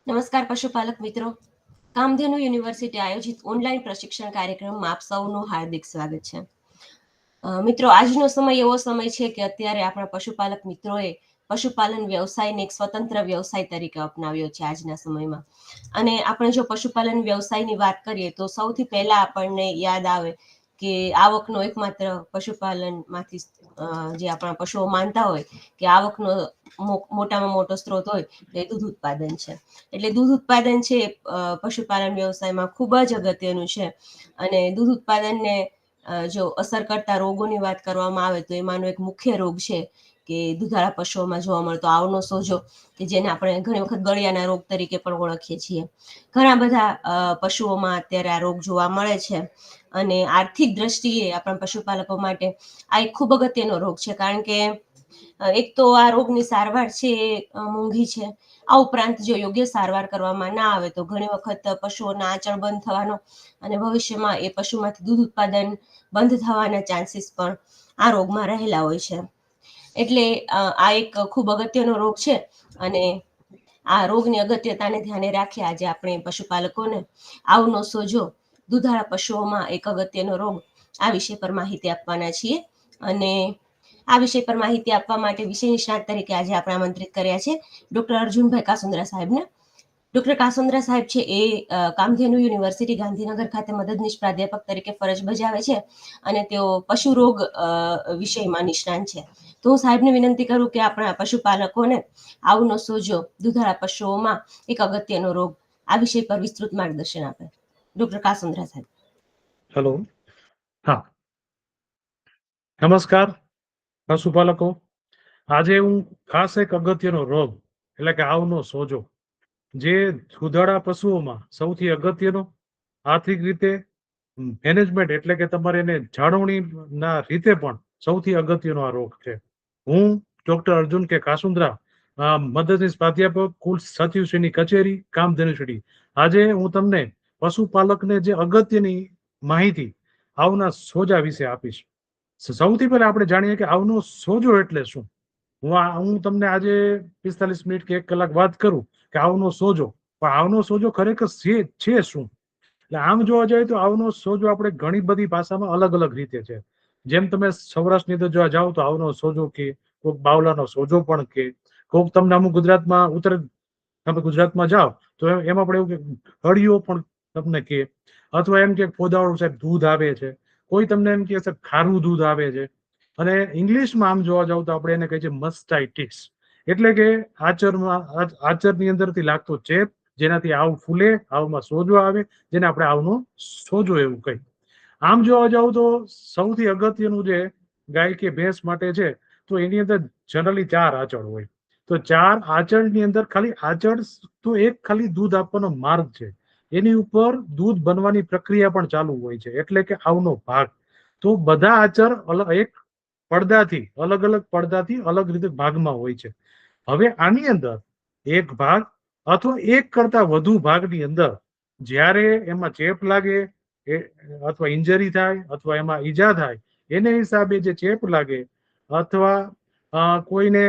નમસ્કાર પશુપાલક મિત્રો, કામધેનુ યુનિવર્સિટી આયોજિત ઓનલાઈન પ્રશિક્ષણ કાર્યક્રમમાં આપ સૌનું હાર્દિક સ્વાગત છે. મિત્રો, આજનો સમય એવો સમય છે કે અત્યારે આપણા પશુપાલક મિત્રોએ પશુપાલન વ્યવસાયને એક સ્વતંત્ર વ્યવસાય તરીકે અપનાવ્યો છે આજના સમયમાં. અને આપણે જો પશુપાલન વ્યવસાયની વાત કરીએ તો સૌથી પહેલા આપણને યાદ આવે કે આવકનો એકમાત્ર પશુપાલનમાંથી જે આપણા પશુઓ માનતા હોય કે આવકનો મોટામાં મોટો સ્ત્રોત હોય તો એ દૂધ ઉત્પાદન છે. એટલે દૂધ ઉત્પાદન છે પશુપાલન વ્યવસાયમાં ખૂબ જ અગત્યનું છે. અને દૂધ ઉત્પાદનને જો અસર કરતા રોગોની વાત કરવામાં આવે તો એમાંનો એક મુખ્ય રોગ છે કે દુધાળા પશુઓમાં જોવા મળતો આવનો સોજો, કે જેને આપણે ઘણી વખત ગળિયાના રોગ તરીકે પણ ઓળખીએ છીએ. ઘણા બધા પશુઓમાં અત્યારે આ રોગ જોવા મળે છે. અને આર્થિક દ્રષ્ટિએ આપણા પશુપાલકો માટે આ એક ખૂબ અગત્યનો રોગ છે, કારણ કે એક તો આ રોગની સારવાર છે એ મોંઘી છે. આ ઉપરાંત જો યોગ્ય સારવાર કરવામાં ના આવે તો ઘણી વખત પશુઓના આંચળ બંધ થવાનો અને ભવિષ્યમાં એ પશુમાંથી દૂધ ઉત્પાદન બંધ થવાના ચાન્સીસ પણ આ રોગમાં રહેલા હોય છે. એટલે આ એક ખૂબ અગત્યનો રોગ છે. અને આ રોગની અગત્યતાને ધ્યાને રાખી આજે આપણે પશુપાલકોને આવનો સોજો દુધાળા પશુઓમાં એક અગત્યનો રોગ આ વિષય પર માહિતી આપવાના છીએ. અને આ વિષય પર માહિતી આપવા માટે વિષય નિષ્ણાત તરીકે આજે આપણે આમંત્રિત કર્યા છે ડોક્ટર અર્જુનભાઈ કાસુંદ્રા સાહેબને. ડોક્ટર કાસુંદ્રા સાહેબ છે એ કામધેનુ યુનિવર્સિટી ગાંધીનગર ખાતે મદદનીશ પ્રાધ્યાપક તરીકે ફરજ બજાવે છે અને તેઓ પશુ રોગ વિષયમાં નિષ્ણાંત છે. તો હું સાહેબને વિનંતી કરું કે આપણા પશુપાલકોને આવનો સોજો દુધાળા પશુઓમાં એક અગત્યનો રોગ આ વિષય પર વિસ્તૃત માર્ગદર્શન આપે. ડોક્ટર કાસુંદ્રા સાહેબ. હેલો. હા, નમસ્કાર પશુપાલકો. આજે હું ખાસ એક અગત્યનો રોગ એટલે કે આવનો સોજો, જે દુધાળા પશુઓમાં સૌથી અગત્યનો, આર્થિક રીતે મેનેજમેન્ટ એટલે કે તમારે એને જાળવણીના રીતે પણ સૌથી અગત્યનો આ રોગ છે. હું ડોક્ટર અર્જુન કે કાસુંદ્રા, મદદનીશ પ્રાધ્યાપક, કુલ સચિવશ્રીની કચેરી, કામધેનુ યુનિવર્સિટી. આજે હું તમને પશુપાલકને જે અગત્યની માહિતી આવના સોજા વિશે આપીશ. સૌથી પહેલા આપણે જાણીએ કે આવનો સોજો એટલે શું. હું તમને આજે 45 મિનિટ કે 1 કલાક વાત કરું કે આવનો સોજો, પણ આવનો સોજો ખરેખર છે શું. એટલે આમ જોવા જઈએ તો આવનો સોજો આપણે ઘણી બધી ભાષામાં અલગ અલગ રીતે છે. જેમ તમે સૌરાષ્ટ્રની અંદર જોવા જાઓ તો આવનો સોજો કે, કોઈક બાવલાનો સોજો પણ કે, કોઈક તમને અમુક ગુજરાતમાં તમે ગુજરાતમાં જાઓ તો એમાં પણ એવું કે હળિયો પણ તમને કે, અથવા એમ કે ફોદાવાળું સાહેબ દૂધ આવે છે, કોઈ તમને એમ કે સાહેબ ખારું દૂધ આવે છે. અને ઇંગ્લિશમાં આમ જોવા જાવ તો આપણે એને કહીએ છીએ મસ્ટાઇટિસ, એટલે કે આચરની અંદરથી લાગતો ચેપ, જેનાથી આવ ફૂલે, આવમાં સોજો આવે, જેને આપણે આવનો સોજો એવું કહી. આમ જોવા જાવ તો સૌથી અગત્યનું જે ગાય કે ભેંસ માટે છે તો એની અંદર જનરલી 4 આંચળ હોય. તો 4 આંચળની અંદર ખાલી આંચળ તો એક ખાલી દૂધ આપવાનો માર્ગ છે, એની ઉપર દૂધ બનવાની પ્રક્રિયા પણ ચાલુ હોય છે, એટલે કે આવનો ભાગ. તો બધા આચર એક પડદાથી અલગ રીતે ભાગમાં હોય છે. હવે આની અંદર એક ભાગ અથવા એક કરતા વધુ ભાગની અંદર જ્યારે એમાં ચેપ લાગે અથવા ઇન્જરી થાય અથવા એમાં ઈજા થાય, એને હિસાબે જે ચેપ લાગે અથવા કોઈને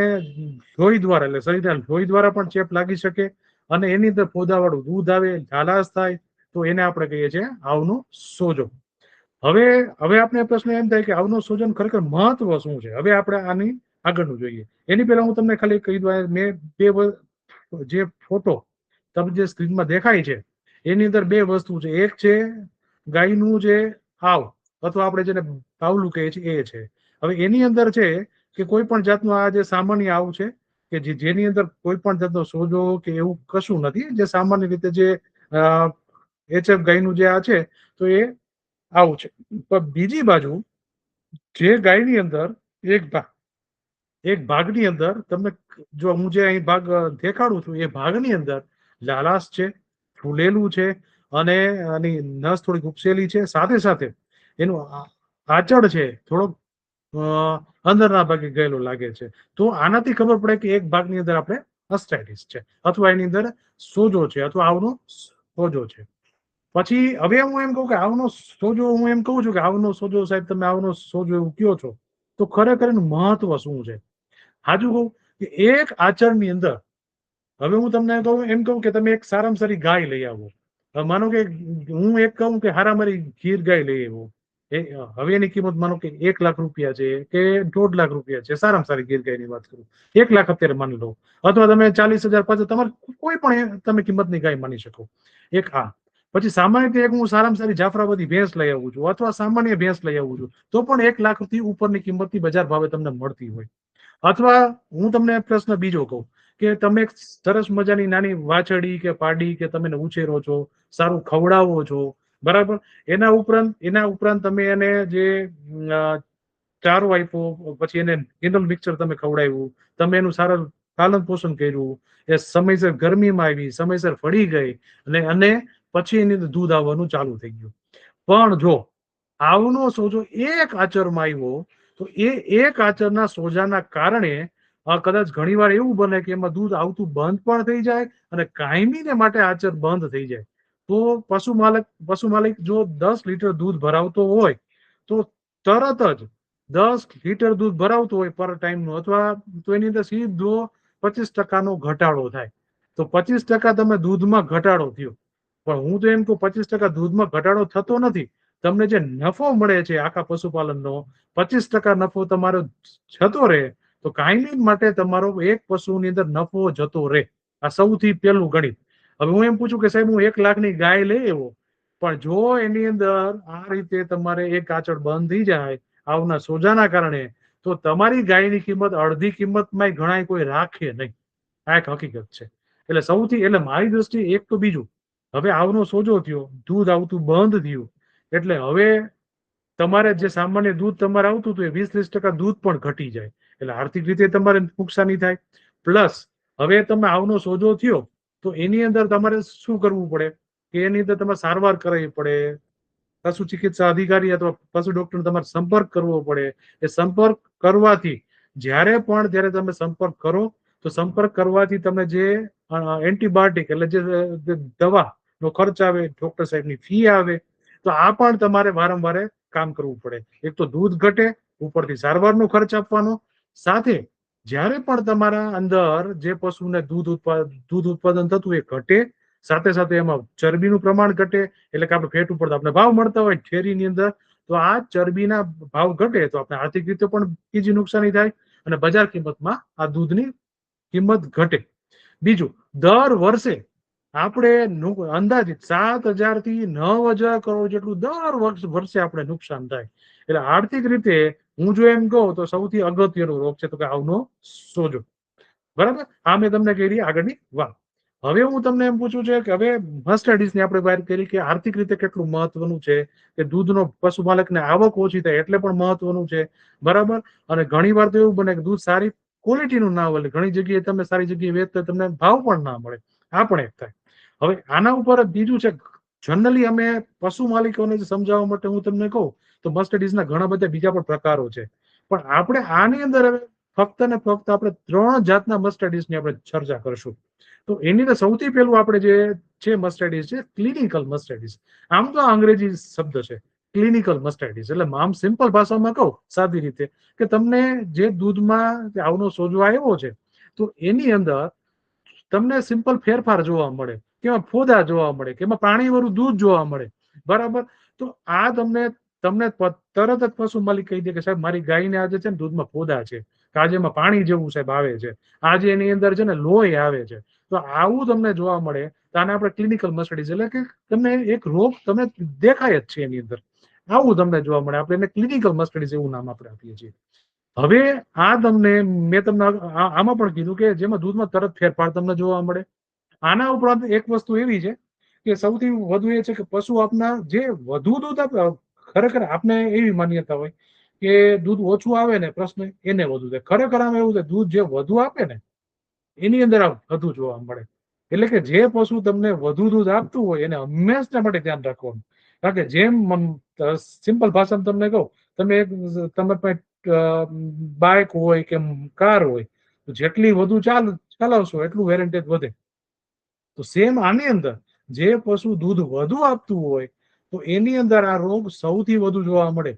લોહી દ્વારા એટલે શરીરના લોહી દ્વારા પણ ચેપ લાગી શકે અને એની અંદર પોદાવાળું દૂધ આવે, ઝાલાશ થાય, તો એને આપણે કહીએ છીએ આવનો સોજો. હવે આપણે પ્રશ્ન એમ થાય કે આવનો સોજાનું ખરેખર મહત્વ શું છે. હવે આપણે આની આગળનું જોઈએ. એની પહેલા હું તમને ખાલી કહી દઉં, મેં જે ફોટો તમને જે સ્ક્રીનમાં દેખાય છે એની અંદર 2 વસ્તુ છે. એક છે ગાયનું જે આવ અથવા આપણે જેને પાવલું કહીએ છીએ એ છે. હવે એની અંદર છે કે કોઈ પણ જાતનું આ જે સામાન્ય આવ છે કે જેની અંદર કોઈ પણ જાતનો સોજો કે એવું કશું નથી, જે સામાન્ય રીતે જે એચએફ ગાયનું જે આ છે તો એ આવું છે. પણ બીજી બાજુ જે ગાયની અંદર એક ભાગની અંદર તમને જો હું જે અહીં ભાગ દેખાડું છું એ ભાગની અંદર લાલાશ છે, ફૂલેલું છે અને આની નસ થોડીક ઉપસેલી છે, સાથે સાથે એનું આચળ છે થોડોક અંદરના ભાગે ગયેલો લાગે છે. તો આનાથી ખબર પડે કે એક ભાગની અંદર આપણે મસ્ટાઇટિસ છે અથવા એની અંદર સોજો છે અથવા આવનો સોજો છે. પછી હવે હું એમ કહું કે આવનો સોજો, હું એમ કહું છું કે આવનો સોજો સાહેબ તમે આવનો સોજો એવું કયો છો, તો ખરેખર એનું મહત્વ શું છે. હાજુ કહું કે એક આચળની અંદર હવે હું તમને એમ કહું કે તમે એક સારામાં સારી ગાય લઈ આવો. હવે માનો કે હું એક કહું કે હારામારી ગીર ગાય લઈ આવો, હવે એની કિંમત માનો કે 1 લાખ રૂપિયા છે કે 1.5 લાખ રૂપિયા છે, સારામાં સારી ગીર ગાયની વાત કરું, 1 લાખ અત્યારે માની લો, અથવા તમે 40,000 50 તમારે કોઈ પણ તમે કિંમતની ગાય માની શકો. એક આ પછી સામાન્ય રીતે એક હું સારામાં સારી જાફરાબાદી ભેંસ લઈ આવું છું અથવા સામાન્ય ભેંસ લઈ આવું છું તો પણ 1 લાખ થી ઉપરની કિંમતની બજાર ભાવે તમને મળતી હોય. અથવા હું તમને પ્રશ્ન બીજો કહું કે તમે એક સરસ મજાની નાની વાછડી કે પાડી કે તમે ઉછેરો છો, સારું ખવડાવો છો, બરાબર, એના ઉપરાંત તમે એને જે ચારો આપ્યો, પછી એને કેન્ડલ મિક્સર તમે ખવડાવ્યું, તમે એનું સારું પાલન પોષણ કર્યું, એ સમયસર ગરમીમાં આવી, સમયસર ફળી ગઈ અને પછી એની દૂધ આવવાનું ચાલુ થઈ ગયું. પણ જો આવનો સોજો એક આચરમાં આવ્યો તો એ એક આચરના સોજાના કારણે કદાચ ઘણીવાર એવું બને કે એમાં દૂધ આવતું બંધ પણ થઈ જાય અને કાયમીને માટે આચર બંધ થઈ જાય. તો પશુ માલિક જો 10 લીટર દૂધ ભરાવતો હોય તો તરત જ 10 લીટર દૂધ ભરાવતો હોય પર ટાઈમનું, અથવા તો એની અંદર સીધો 25% ઘટાડો થાય. તો 25% તમે દૂધમાં ઘટાડો થયો. પણ હું તો એમ કહું 25% દૂધમાં ઘટાડો થતો નથી. તમને જે નફો મળે છે આખા પશુપાલનનો, 25% નફો તમારો જતો રહે તો કાયમી માટે તમારો એક પશુની અંદર નફો જતો રહે. આ સૌથી પહેલું ગણિત. હવે હું એમ પૂછું કે સાહેબ હું 1 લાખની ગાય લઈ આવ્યો, પણ જો એની અંદર આ રીતે તમારે એક આચળ બંધ થઈ જાય આવના સોજાના કારણે, તો તમારી ગાયની કિંમત અડધી કિંમતમાં ઘણા કોઈ રાખે નહીં. આ એક હકીકત છે. એટલે મારી દ્રષ્ટિએ એક તો બીજું, હવે આવનો સોજો થયો, દૂધ આવતું બંધ થયું, એટલે હવે તમારે જે સામાન્ય દૂધ તમારે આવતું હતું એ 20-30% દૂધ પણ ઘટી જાય, એટલે આર્થિક રીતે તમારે નુકસાની થાય. પ્લસ હવે તમે આવનો સોજો થયો તો એની અંદર તમારે શું કરવું પડે કે એની અંદર તમારે સારવાર કરાવવી પડે, પશુ ચિકિત્સા અધિકારી અથવા પશુ ડોક્ટરનો તમારે સંપર્ક કરવો પડે. એ સંપર્ક કરવાથી જ્યારે તમે સંપર્ક કરો તો સંપર્ક કરવાથી તમે જે એન્ટીબાયોટિક એટલે જે દવાનો ખર્ચ આવે, ડોક્ટર સાહેબની ફી આવે, તો આ પણ તમારે વારંવાર કામ કરવું પડે. એક તો દૂધ ઘટે, ઉપરથી સારવારનો ખર્ચ આપવાનો, સાથે જ્યારે પણ તમારા અંદર જે પશુને દૂધ ઉત્પાદન થતું એ ઘટે, સાથે સાથે એમાં ચરબીનું પ્રમાણ ઘટે, એટલે કે આપણે ફેટ ઉપર આપણે ભાવ મળતા હોય શેરીની અંદર, તો આ ચરબીના ભાવ ઘટે તો આપણે આર્થિક રીતે પણ બીજી નુકસાની થાય અને બજાર કિંમતમાં આ દૂધની કિંમત ઘટે. બીજું, દર વર્ષે આપણે અંદાજિત 7,000 થી 9,000 કરોડ જેટલું દર વર્ષે આપણે નુકસાન થાય. એટલે આર્થિક રીતે હું જો એમ કહું તો સૌથી અગત્યનો રોગ છે તો કે આવનો સોજો. બરાબર, આ મેં તમને કરી આગળની વાત. હવે હું તમને એમ પૂછું છે કે હવે મર્સિડીઝની આપણે વાત કરી કે આર્થિક રીતે કેટલું મહત્વનું છે, કે દૂધનો પશુપાલકને આવક ઓછી થાય એટલે પણ મહત્વનું છે. બરાબર, અને ઘણી વાર તો એવું બને કે દૂધ સારી ક્વોલિટીનું ના મળે, ઘણી જગ્યાએ તમે સારી જગ્યાએ વેચતા તમને ભાવ પણ ના મળે, આ પણ એક થાય. હવે આના ઉપર બીજું છે, જનરલી અમે પશુ માલિકોને સમજાવવા માટે હું તમને કહું તો મર્સિડીઝના ઘણા બધા બીજા પણ પ્રકારો છે, પણ આપણે આની અંદર હવે ફક્ત ને ફક્ત આપણે 3 જાતના મર્સિડીઝની આપણે ચર્ચા કરશું. તો એની અંદર સૌથી પહેલું આપણે જે છે મર્સિડીઝ છે ક્લિનિકલ મર્સિડીઝ. આમ તો અંગ્રેજી શબ્દ છે ક્લિનિકલ મર્સિડીઝ, એટલે આમ સિમ્પલ ભાષામાં કહું સાદી રીતે કે તમને જે દૂધમાં આવનો સોજો આવ્યો છે તો એની અંદર તમને સિમ્પલ ફેરફાર જોવા મળે, કે એમાં ફોદા જોવા મળે, કે એમાં પાણીવાળું દૂધ જોવા મળે. બરાબર, તો આ તમને તરત જ પશુ માલિક કહી દે કે સાહેબ મારી ગાયને આજે છે ને દૂધમાં ફોદા છે, કે આજે એમાં પાણી જેવું સાહેબ આવે છે, આજે એની અંદર છે ને લોહી આવે છે. તો આવું તમને જોવા મળે તો આને આપણે ક્લિનિકલ મર્સિડીઝ, એટલે કે તમને એક રોગ તમને દેખાય જ છે એની અંદર, આવું તમને જોવા મળે. આપણે એને ક્લિનિકલ મર્સિડીઝ એવું નામ આપણે આપીએ છીએ. હવે આ મેં તમને આમાં પણ કીધું કે જેમાં દૂધમાં તરત ફેરફાર તમને જોવા મળે. આના ઉપરાંત એક વસ્તુ એવી છે કે સૌથી વધુ એ છે કે પશુ આપના જે વધુ દૂધ આપે, ખરેખર આપને એવી માન્યતા હોય કે દૂધ ઓછું આવે ને પ્રશ્ન એને વધુ થાય. ખરેખર આમાં એવું છે દૂધ જે વધુ આપે ને એની અંદર આ વધુ જોવા મળે. એટલે કે જે પશુ તમને વધુ દૂધ આપતું હોય એને હંમેશા માટે ધ્યાન રાખવાનું. કારણ કે જેમ સિમ્પલ ભાષામાં તમને કહું, તમે બાઇક હોય કે કાર હોય, તો જેટલી વધુ ચલાવશો એટલું વેરેન્ટેજ વધે. તો સેમ આની અંદર જે પશુ દૂધ વધુ આપતું હોય તો એની અંદર આ રોગ સૌથી વધુ જોવા મળે.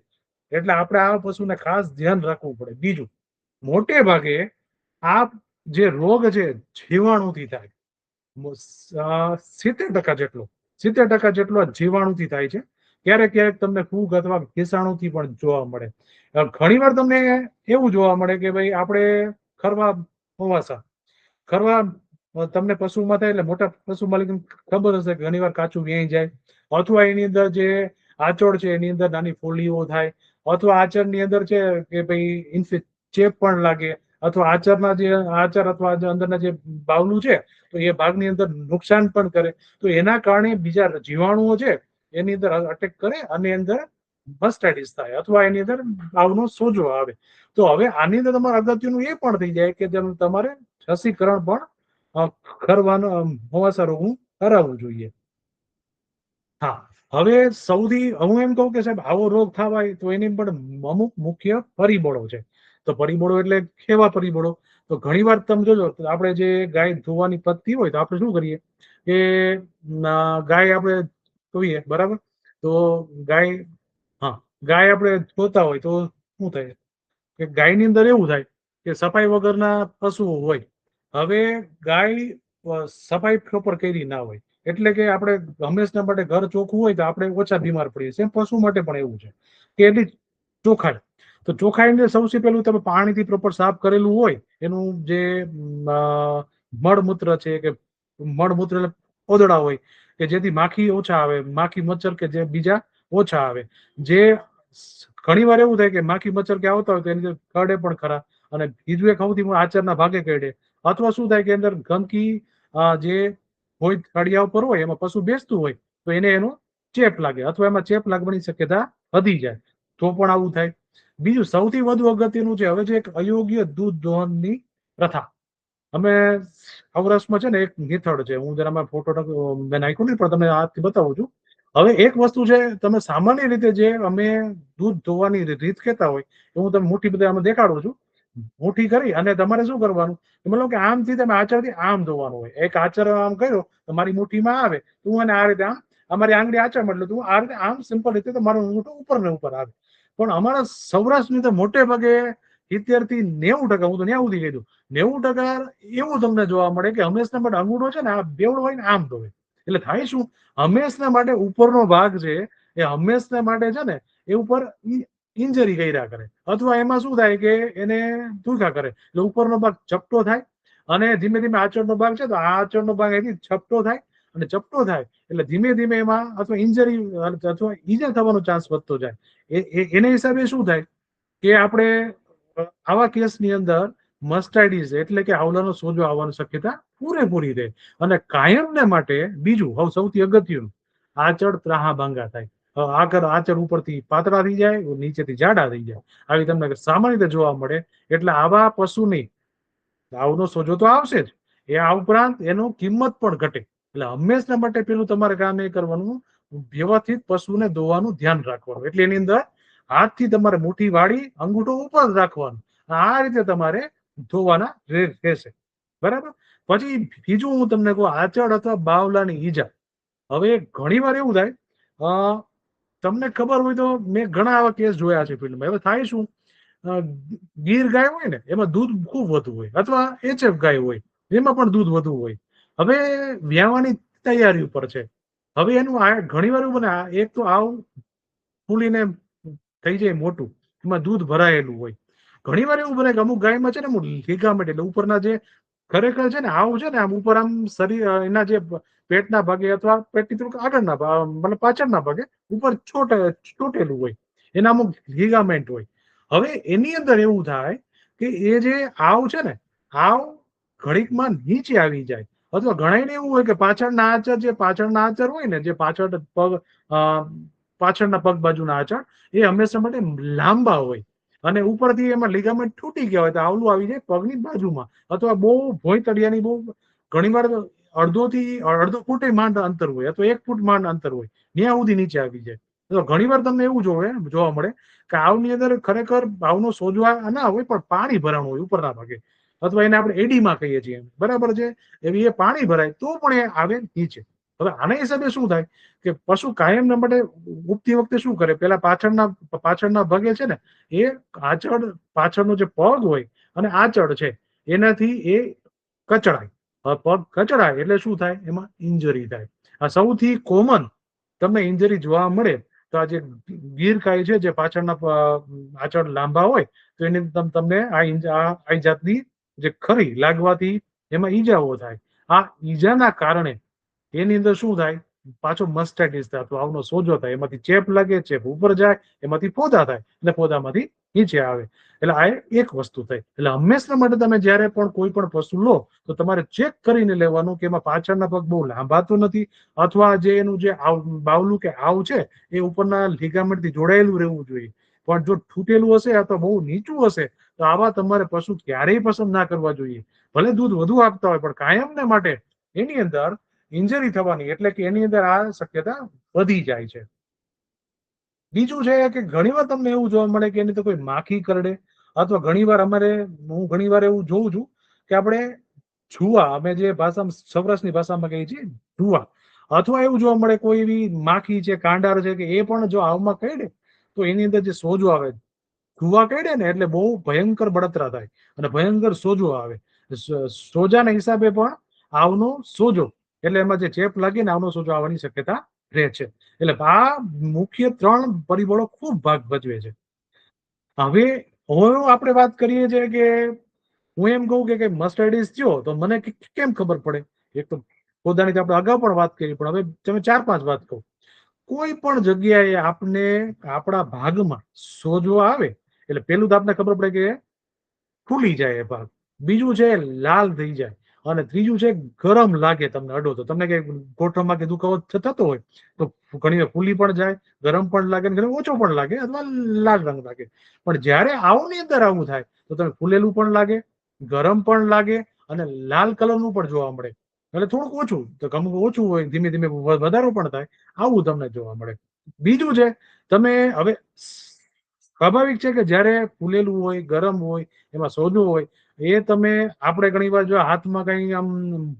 એટલે આપણે આ પશુને ખાસ ધ્યાન રાખવું પડે. બીજું, મોટે ભાગે આ જે રોગ છે જીવાણુથી થાય. 70% જેટલો 70% જેટલો આ જીવાણુથી થાય છે. ક્યારેક ક્યારેક તમને ફૂગ અથવા કીટાણુથી પણ જોવા મળે. ઘણીવાર તમને એવું જોવા મળે કે ભાઈ આપણે ખરવા મોવાસા ખરવા તમને પશુમાં થાય એટલે મોટા પશુ માલિકને ખબર હશે કે ઘણીવાર કાચું વ્યાઈ જાય, અથવા એની અંદર જે આંચળ છે એની અંદર નાની ફોલ્લીઓ થાય, અથવા આચળની અંદર છે કે ભાઈ ચેપ પણ લાગે, અથવા આચરના જે આચર અથવા અંદરના જે બાવલું છે તો એ ભાગની અંદર નુકસાન પણ કરે. તો એના કારણે બીજા જીવાણુઓ છે એની અંદર અટેક કરે અને અંદર મસ્ટાઇટિસ થાય અથવા એની અંદર આવનો સોજો આવે. તો હવે આની અંદર તમારે અગત્યનું એ પણ થઈ જાય કે તમારે રસીકરણ પણ કરવાનું મોવાસા રોગનું કરાવવું જોઈએ. હા, હવે સૌથી હું એમ કહું કે સાહેબ આવો રોગ થવાય તો એની પણ અમુક મુખ્ય પરિબળો છે. તો પરિબળો એટલે કેવા પરિબળો? તો ઘણી વાર તમે જોજો આપણે જે ગાય ધોવાની પદ્ધતિ હોય તો આપણે શું કરીએ કે ગાય આપણે ધોઈએ, બરાબર? તો ગાય હા ગાય આપણે ધોતા હોય તો શું થાય કે ગાયની અંદર એવું થાય કે સફાઈ વગરના પશુઓ હોય. હવે ગાય સફાઈ પ્રોપર કરી ના હોય એટલે કે આપણે હંમેશના માટે ઘર ચોખ્ખું હોય તો આપણે ઓછા બીમાર પડીએ છીએ. પશુ માટે પણ એવું છે કે એની ચોખાઈ. તો ચોખાઈને સૌથી પહેલું તમે પાણીથી પ્રોપર સાફ કરેલું હોય, એનું જે મળમૂત્ર છે કે મળમૂત્ર એટલે ઓદડા હોય કે જેથી માખી ઓછા આવે, માખી મચ્છર કે જે બીજા ઓછા આવે. જે ઘણી વાર એવું થાય કે માખી મચ્છર કે આવતા હોય તો એની કરડે પણ ખરા, અને બીજું એક સૌથી આચરના ભાગે કરડે, અથવા શું થાય કે અંદર ગંદકી જે હોય તળિયા ઉપર હોય એમાં પશુ બેસતું હોય તો એનો ચેપ લાગે, અથવા એમાં ચેપ લાગવાની શક્યતા વધી જાય, તો પણ આવું થાય. બીજું સૌથી વધુ અગત્યનું છે હવે જે એક અયોગ્ય દૂધ દોહનની પ્રથા. અમે સૌરાષ્ટ્રમાં છે ને એક મેથડ છે, હું જરા ફોટો મેં નાખ્યું નહીં પણ તમને હાથથી બતાવું છું. હવે એક વસ્તુ છે, તમે સામાન્ય રીતે જે અમે દૂધ ધોવાની રીત કહેતા હોય તો હું તમને મુઠ્ઠી બધા આમાં દેખાડું છું. મુઠ્ઠી કરી અને તમારે શું કરવાનું, મતલબ કે આમથી તમે આચરથી આમ ધોવાનું હોય. એક આચર આમ કર્યો તમારી મુઠ્ઠીમાં આવે તો હું આ રીતે આમ અમારી આંગળી આચરમાં એટલે તું આ રીતે આમ સિમ્પલ રીતે તમારું અંગૂઠો ઉપર ને ઉપર આવે. પણ અમારા સૌરાષ્ટ્રની તો મોટે ભાગે 70 થી 90%, હું તો ત્યાં સુધી કીધું 90% એવું તમને જોવા મળે કે હંમેશના માટે અંગૂઠો છે ને આ બેવડો હોય ને આમ ધોવે. એટલે થાય શું, હંમેશના માટે ઉપરનો ભાગ છે એ હંમેશના માટે છે ને એ ઉપર ઇન્જરી કર્યા કરે, અથવા એમાં શું થાય કે એને દુખા કરે એટલે ઉપરનો ભાગ ચપટો થાય, અને ધીમે ધીમે આચળનો ભાગ છે તો આ આચળનો ભાગ એથી ચપટો થાય, અને ચપટો થાય એટલે ધીમે ધીમે એમાં અથવા ઇન્જરી અથવા ઈજા થવાનો ચાન્સ વધતો જાય. એને હિસાબે શું થાય કે આપણે આવા કેસની અંદર મસ્ટાઇટિસ એટલે કે આવલાનો સોજો આવવાની શક્યતા પૂરેપૂરી રહે. અને કાયમને માટે બીજું હવે સૌથી અગત્યનું, આચળ ત્રાહા ભાંગા થાય. આગળ આચળ ઉપરથી પાતળા થઈ જાય, નીચેથી જાડા થઈ જાય, આવી તમને સામાન્ય રીતે જોવા મળે. એટલે આવા પશુની આવનો સોજો તો આવશે જ, એ આ ઉપરાંત એનું કિંમત પણ ઘટે. એટલે હંમેશના માટે પેલું તમારે કામ એ કરવાનું, વ્યવસ્થિત પશુને ધોવાનું ધ્યાન રાખવાનું. એટલે એની અંદર હાથથી તમારે મુઠ્ઠી વાળી અંગૂઠો ઉપર રાખવાનું, આ રીતે તમારે ધોવાના રહેશે, બરાબર? પછી બીજું હું તમને કહું, આચળ અથવા બાવલાની ઈજા. હવે ઘણી વાર એવું થાય, તમને ખબર હોય તો મેં ઘણા આવા કેસ જોયા છે ફિલ્ડમાં. હવે થાય શું, ગીર ગાય હોય ને એમાં દૂધ ખૂબ વધુ હોય, અથવા એચએફ ગાય હોય એમાં પણ દૂધ વધુ હોય. હવે વ્યાવાની તૈયારી ઉપર છે. હવે એનું ઘણી વાર એવું બને, એક તો આવ ફૂલીને થઈ જાય મોટું, એમાં દૂધ ભરાયેલું હોય. ઘણી વાર એવું બને કે અમુક ગાયમાં છે ને લીગામેન્ટ એટલે ઉપરના જે ખરેખર છે ને આવું છે ને આમ ઉપર આમ શરીર એના જે પેટના ભાગે અથવા પેટની થોડુંક આગળના મતલબ પાછળના ભાગે ઉપર ચોટેલું હોય, એના અમુક લીગામેન્ટ હોય. હવે એની અંદર એવું થાય કે એ જે આવ છે ને આવ ઘડીકમાં નીચે આવી જાય, અથવા ઘણા એવું હોય કે પાછળના આચર જે પાછળના આચર હોય ને જે પાછળ પગ પાછળના પગ બાજુના આચર એ હંમેશા માટે લાંબા હોય, અને ઉપરથી એમાં લીગામેન્ટ તૂટી ગયા હોય તો આવલું આવી જાય પગની બાજુમાં, અથવા બહુ ભોંય તળિયાની બહુ ઘણી વાર અડધો ફૂટ માંડ અંતર હોય, અથવા 1 ફૂટ માંડ અંતર હોય, ત્યાં સુધી નીચે આવી જાય. તો ઘણી વાર તમને એવું જોવા મળે કે આવની અંદર ખરેખર આવનો સોજવા ના હોય પણ પાણી ભરાણું હોય ઉપરના ભાગે, અથવા એને આપણે એડીમાં કહીએ છીએ, બરાબર છે? એવી એ પાણી ભરાય તો પણ એ આવે નીચે. હવે આના હિસાબે શું થાય કે પશુ કાયમના માટે ઉગતી વખતે શું કરે, પેલા પાછળના ભાગે છે ને એ આચળ પાછળનો જે પગ હોય અને આચળ છે એનાથી એ કચડાય. પગ કચડાય એટલે શું થાય? એમાં ઇન્જરી થાય. આ સૌથી કોમન તમને ઇન્જરી જોવા મળે તો આ જે ગીર ગાય છે, જે પાછળના આંચળ લાંબા હોય, તો એની તમને આ જાતની જે ખરી લાગવાથી એમાં ઈજાઓ થાય. આ ઈજાના કારણે એની અંદર શું થાય? પાછો મસ્ટાઇટિસ થાય, તો આવનો સોજો થાય, એમાંથી ચેપ લાગે, ચેપ ઉપર જાય, એમાંથી પોદા થાય, અને પોદામાંથી નીચે આવે. એટલે આ એક વસ્તુ થઈ. એટલે હંમેશા માટે તમે જ્યારે પણ કોઈ પણ પશુ લો તો તમારે ચેક કરીને લેવાનું કે એમાં પાછળના પગ બહુ લાંબા તો નથી, અથવા જે એનું જે બાવલું કે આવ છે એ ઉપરના લિગામેન્ટથી જોડાયેલું રહેવું જોઈએ. પણ જો તૂટેલું હશે અથવા બહુ નીચું હશે તો આવા તમારે પશુ ક્યારેય પસંદ ના કરવા જોઈએ. ભલે દૂધ વધુ આપતા હોય, પણ કાયમને માટે એની અંદર ઇન્જરી થવાની, એટલે કે એની અંદર આ શક્યતા વધી જાય છે. બીજું છે કે ઘણીવાર તમને એવું જોવા મળે કે એની તો કોઈ માખી કરડે, અથવા ઘણીવાર હું ઘણીવાર એવું જોઉં છું કે આપણે જુવા, અમે જે ભાષામાં સૌરાષ્ટ્રની ભાષામાં કહીએ છીએ જુવા, અથવા એવું જોવા મળે કોઈ એવી માખી છે, કાંડાર છે, કે એ પણ જો આવમાં કરડે તો એની અંદર જે સોજો આવે, જુવા કરડે ને એટલે બહુ ભયંકર બળતરા થાય અને ભયંકર સોજો આવે. સોજાના હિસાબે પણ આવનો સોજો, એટલે એમાં જે ચેપ લાગે ને આવનો સોજો આવવાની શક્યતા રહે છે. એટલે આ મુખ્ય 3 પરિબળો ખૂબ ભાગ ભજવે છે. હવે આપણે વાત કરીએ છીએ કે હું એમ કહું કે મસ્ટાઇટિસ થયો તો મને કેમ ખબર પડે? એક તો પોતાની આપણે અગાઉ પણ વાત કરી, પણ હવે તમે 4-5 વાત કહું. કોઈ પણ જગ્યાએ આપને આપણા ભાગમાં સોજો આવે એટલે પેલું તો આપને ખબર પડે કે ફૂલી જાય એ ભાગ, બીજું છે લાલ થઈ જાય, અને ત્રીજું છે ગરમ લાગે. તમને અડો તો તમને કે ગોઠણમાં કે દુખાવો થતો હોય તો ઘણી વાર ફૂલી પણ જાય, ગરમ પણ લાગે, ઘણી ઓછો પણ લાગે, અથવા લાલ રંગ લાગે. પણ જ્યારે આવની અંદર આવું થાય તો તમે ફૂલેલું પણ લાગે, ગરમ પણ લાગે, અને લાલ કલરનું પણ જોવા મળે. એટલે થોડુંક ઓછું તો અમુક ઓછું હોય, ધીમે ધીમે વધારો પણ થાય, આવું તમને જોવા મળે. બીજું છે, તમે હવે સ્વાભાવિક છે કે જ્યારે ફૂલેલું હોય, ગરમ હોય, એમાં સોજો હોય, એ તમે આપણે ઘણી વાર જો હાથમાં કઈ આમ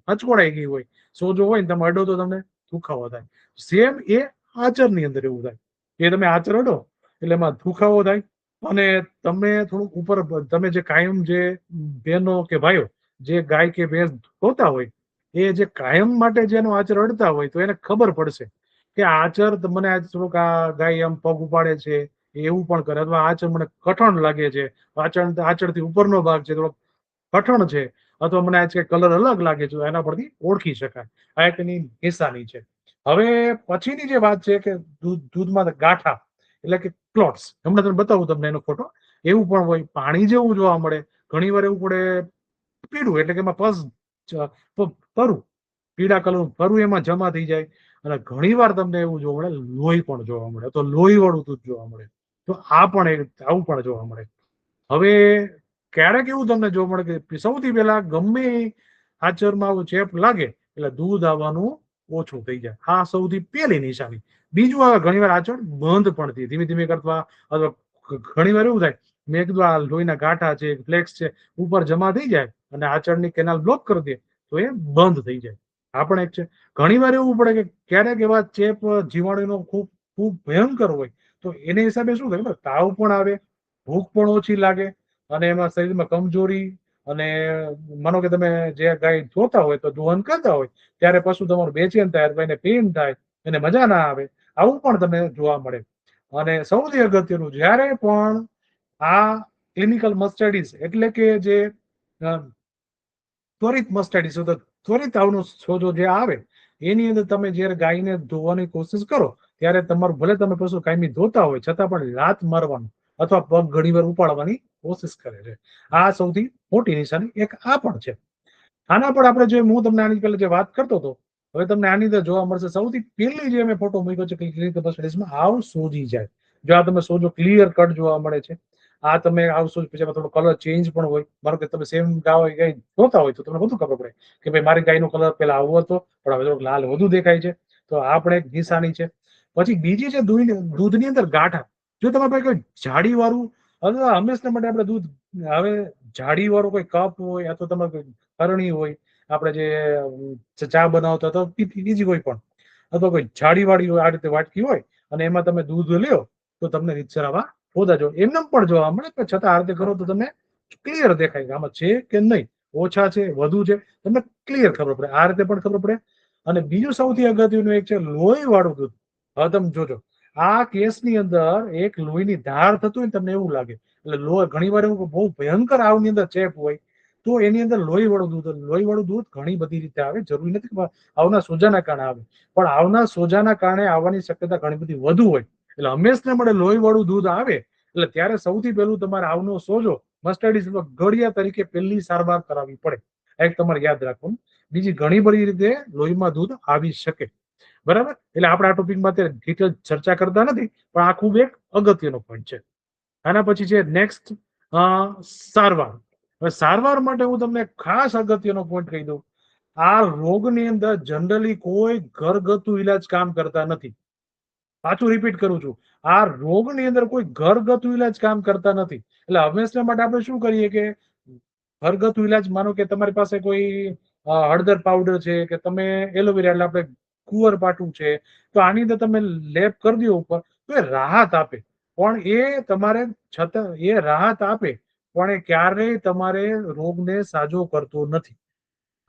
હચકોડાઈ ગઈ હોય, સોજો હોય ને તમે અડો તો તમને દુખાવો થાય. સેમ એ આચરની અંદર એવું થાય કે તમે આચર અડો એટલે એમાં દુખાવો થાય, અને તમે થોડુંક ઉપર, તમે જે કાયમ જે બહેનો કે ભાઈઓ જે ગાય કે ભેંસ ધોતા હોય, એ જે કાયમ માટે જેનો આચર અડતા હોય તો એને ખબર પડશે કે આચર મને આજ થોડુંક આ ગાય આમ પગ ઉપાડે છે, એવું પણ કરે, અથવા આચર મને કઠણ લાગે છે, આચળથી ઉપરનો ભાગ છે થોડોક કઠણ છે, અથવા મને આજ કલર અલગ લાગે છે, એના પરથી ઓળખી શકાય. આ એક એની નિશાની છે. હવે પછીની જે વાત છે કે દૂધમાં ગાંઠા, એટલે કે ક્લોટ્સ, હમણાં તમને બતાવું તમને એનો ફોટો. એવું પણ હોય, પાણી જેવું જોવા મળે, ઘણી વાર એવું પડે પીળું, એટલે કે એમાં પરું, પીળા કલરનું પરું એમાં જમા થઈ જાય, અને ઘણી વાર તમને એવું જોવા મળે લોહી પણ જોવા મળે, તો લોહી વાળું દૂધ જોવા મળે. તો આવું પણ જોવા મળે. હવે ક્યારેક એવું તમને જોવા મળે કે સૌથી પહેલા ગમે આચરમાં આવું ચેપ લાગે એટલે દૂધ આવવાનું ઓછું થઈ જાય. આ સૌથી પહેલી નિશાની. બીજું આવે ઘણી વાર આચળ બંધ પણ થઈ ધીમે ધીમે કરતા, અથવા ઘણી વાર એવું થાય, મેં કીધું આ લોહીના ગાંઠા છે, ફ્લેક્સ છે, ઉપર જમા થઈ જાય અને આચળની કેનાલ બ્લોક કરી દે તો એ બંધ થઈ જાય. આ પણ એક છે. ઘણી વાર એવું પડે કે ક્યારેક એવા ચેપ જીવાણુનો ખૂબ ખૂબ ભયંકર હોય તો એને હિસાબે શું થાય, તાવ પણ આવે, ભૂખ પણ ઓછી લાગે, અને એમાં શરીરમાં કમજોરી, અને માનો કે તમે જે ગાય ધોતા હોય તો દોહન કરતા હોય ત્યારે પશુ તમારું બેચેન થાય, એને પેઇન થાય, એને મજા ના આવે, આવું પણ તમને જોવા મળે. અને સૌથી અગત્યનું, જ્યારે પણ આ ક્લિનિકલ મસ્ટાઇટિસ, એટલે કે જે ત્વરિત મસ્ટાઇટિસ, ત્વરિત આવનો સોજો જે આવે, એની અંદર તમે જ્યારે ગાયને ધોવાની કોશિશ કરો ત્યારે તમારું, ભલે તમે પશુ કાયમી ધોતા હોય છતાં પણ લાત મારવાનું અથવા પગ ઘણી વાર ઉપાડવાની કોશિશ કરે છે. આ સૌથી મોટી નિશાની એક આ પણ છે. આના પર આપણે જે હું તમને આની પહેલા જે વાત કરતો હતો, હવે તમને આની અંદર જોવા મળશે. સૌથી પહેલી જે મેં ફોટો મૂક્યો છે ક્લિનિકલ મસ્ટાઇટિસમાં, આવ સોજી જાય. જો આ તમે સોજો ક્લિયર કટ જોવા મળે છે, આ તમે આવ સોજ પછી થોડો કલર ચેન્જ પણ હોય. મારો કે તમે સેમ ગાય ધોતા હોય તો તમને બધું ખબર પડે કે ભાઈ મારી ગાયનો કલર પહેલા આવો હતો, પણ હવે થોડોક લાલ વધુ દેખાય છે. તો આ પણ એક નિશાની છે. પછી બીજી છે દૂધની અંદર ગાંઠા. જો તમારે પાસે કોઈ જાડી વાળું, અથવા હંમેશા માટે આપણે દૂધ, હવે જાડી વાળો કોઈ કપ હોય, અથવા તમારે કોઈ કરણી હોય, આપણે જે ચા બનાવતા તો બીજી કોઈ પણ, અથવા કોઈ જાડી વાળી હોય, આ રીતે વાટકી હોય, અને એમાં તમે દૂધ લ્યો તો તમને રીતસર આવા પોદા જો એમને પણ જોવા મળે, પણ છતાં આ રીતે કરો તો તમને ક્લિયર દેખાય કે આમાં છે કે નહીં. ઓછા છે, વધુ છે, તમને ક્લિયર ખબર પડે. આ રીતે પણ ખબર પડે. અને બીજું સૌથી અગત્યનું એક છે લોહી વાળું દૂધ. હવે તમે જોજો, આ કેસની અંદર એક લોહીની ધાર થતું હોય ને તમને એવું લાગે, એટલે લોહી ઘણી વાર એવું બહુ ભયંકર આવની અંદર ચેપ હોય તો એની અંદર લોહી વાળું દૂધ ઘણી બધી રીતે આવે. જરૂરી નથી કે આવના સોજાના કારણે આવે, પણ આવના સોજાના કારણે આવવાની શક્યતા ઘણી બધી વધુ હોય. એટલે હંમેશને મળે લોહી વાળું દૂધ આવે એટલે ત્યારે સૌથી પહેલું તમારે આવનો સોજો મસ્ટાઇટિસ ગળિયા તરીકે પહેલી સારવાર કરાવવી પડે. એક તમારે યાદ રાખવાનું. બીજી ઘણી બધી રીતે લોહીમાં દૂધ આવી શકે. બરાબર. એટલે આપણે આ ટોપિકમાં ડિટેલ ચર્ચા કરતા નથી, પણ આ ખૂબ એક અગત્યનો પોઈન્ટ છે. આના પછી છે નેક્સ્ટ સારવાર. હવે સારવાર માટે હું તમને ખાસ અગત્યનો પોઈન્ટ કહી દઉં. આ રોગની અંદર જનરલી કોઈ ઘરગથ્થુ ઈલાજ કામ કરતા નથી. પાછું રિપીટ કરું છું, આ રોગની અંદર કોઈ ઘરગથ્થુ ઈલાજ કામ કરતા નથી. એટલે હંમેશા માટે આપણે શું કરીએ કે ઘરગથ્થુ ઈલાજ, માનો કે તમારી પાસે કોઈ હળદર પાવડર છે કે તમે એલોવેરા, એટલે આપણે કુંવરપાઠું છે, તો આની અંદર તમે લેપ કરી દો ઉપર તો એ રાહત આપે. પણ એ તમારે છતાં એ રાહત આપે, પણ એ ક્યારેય તમારે રોગને સાજો કરતો નથી.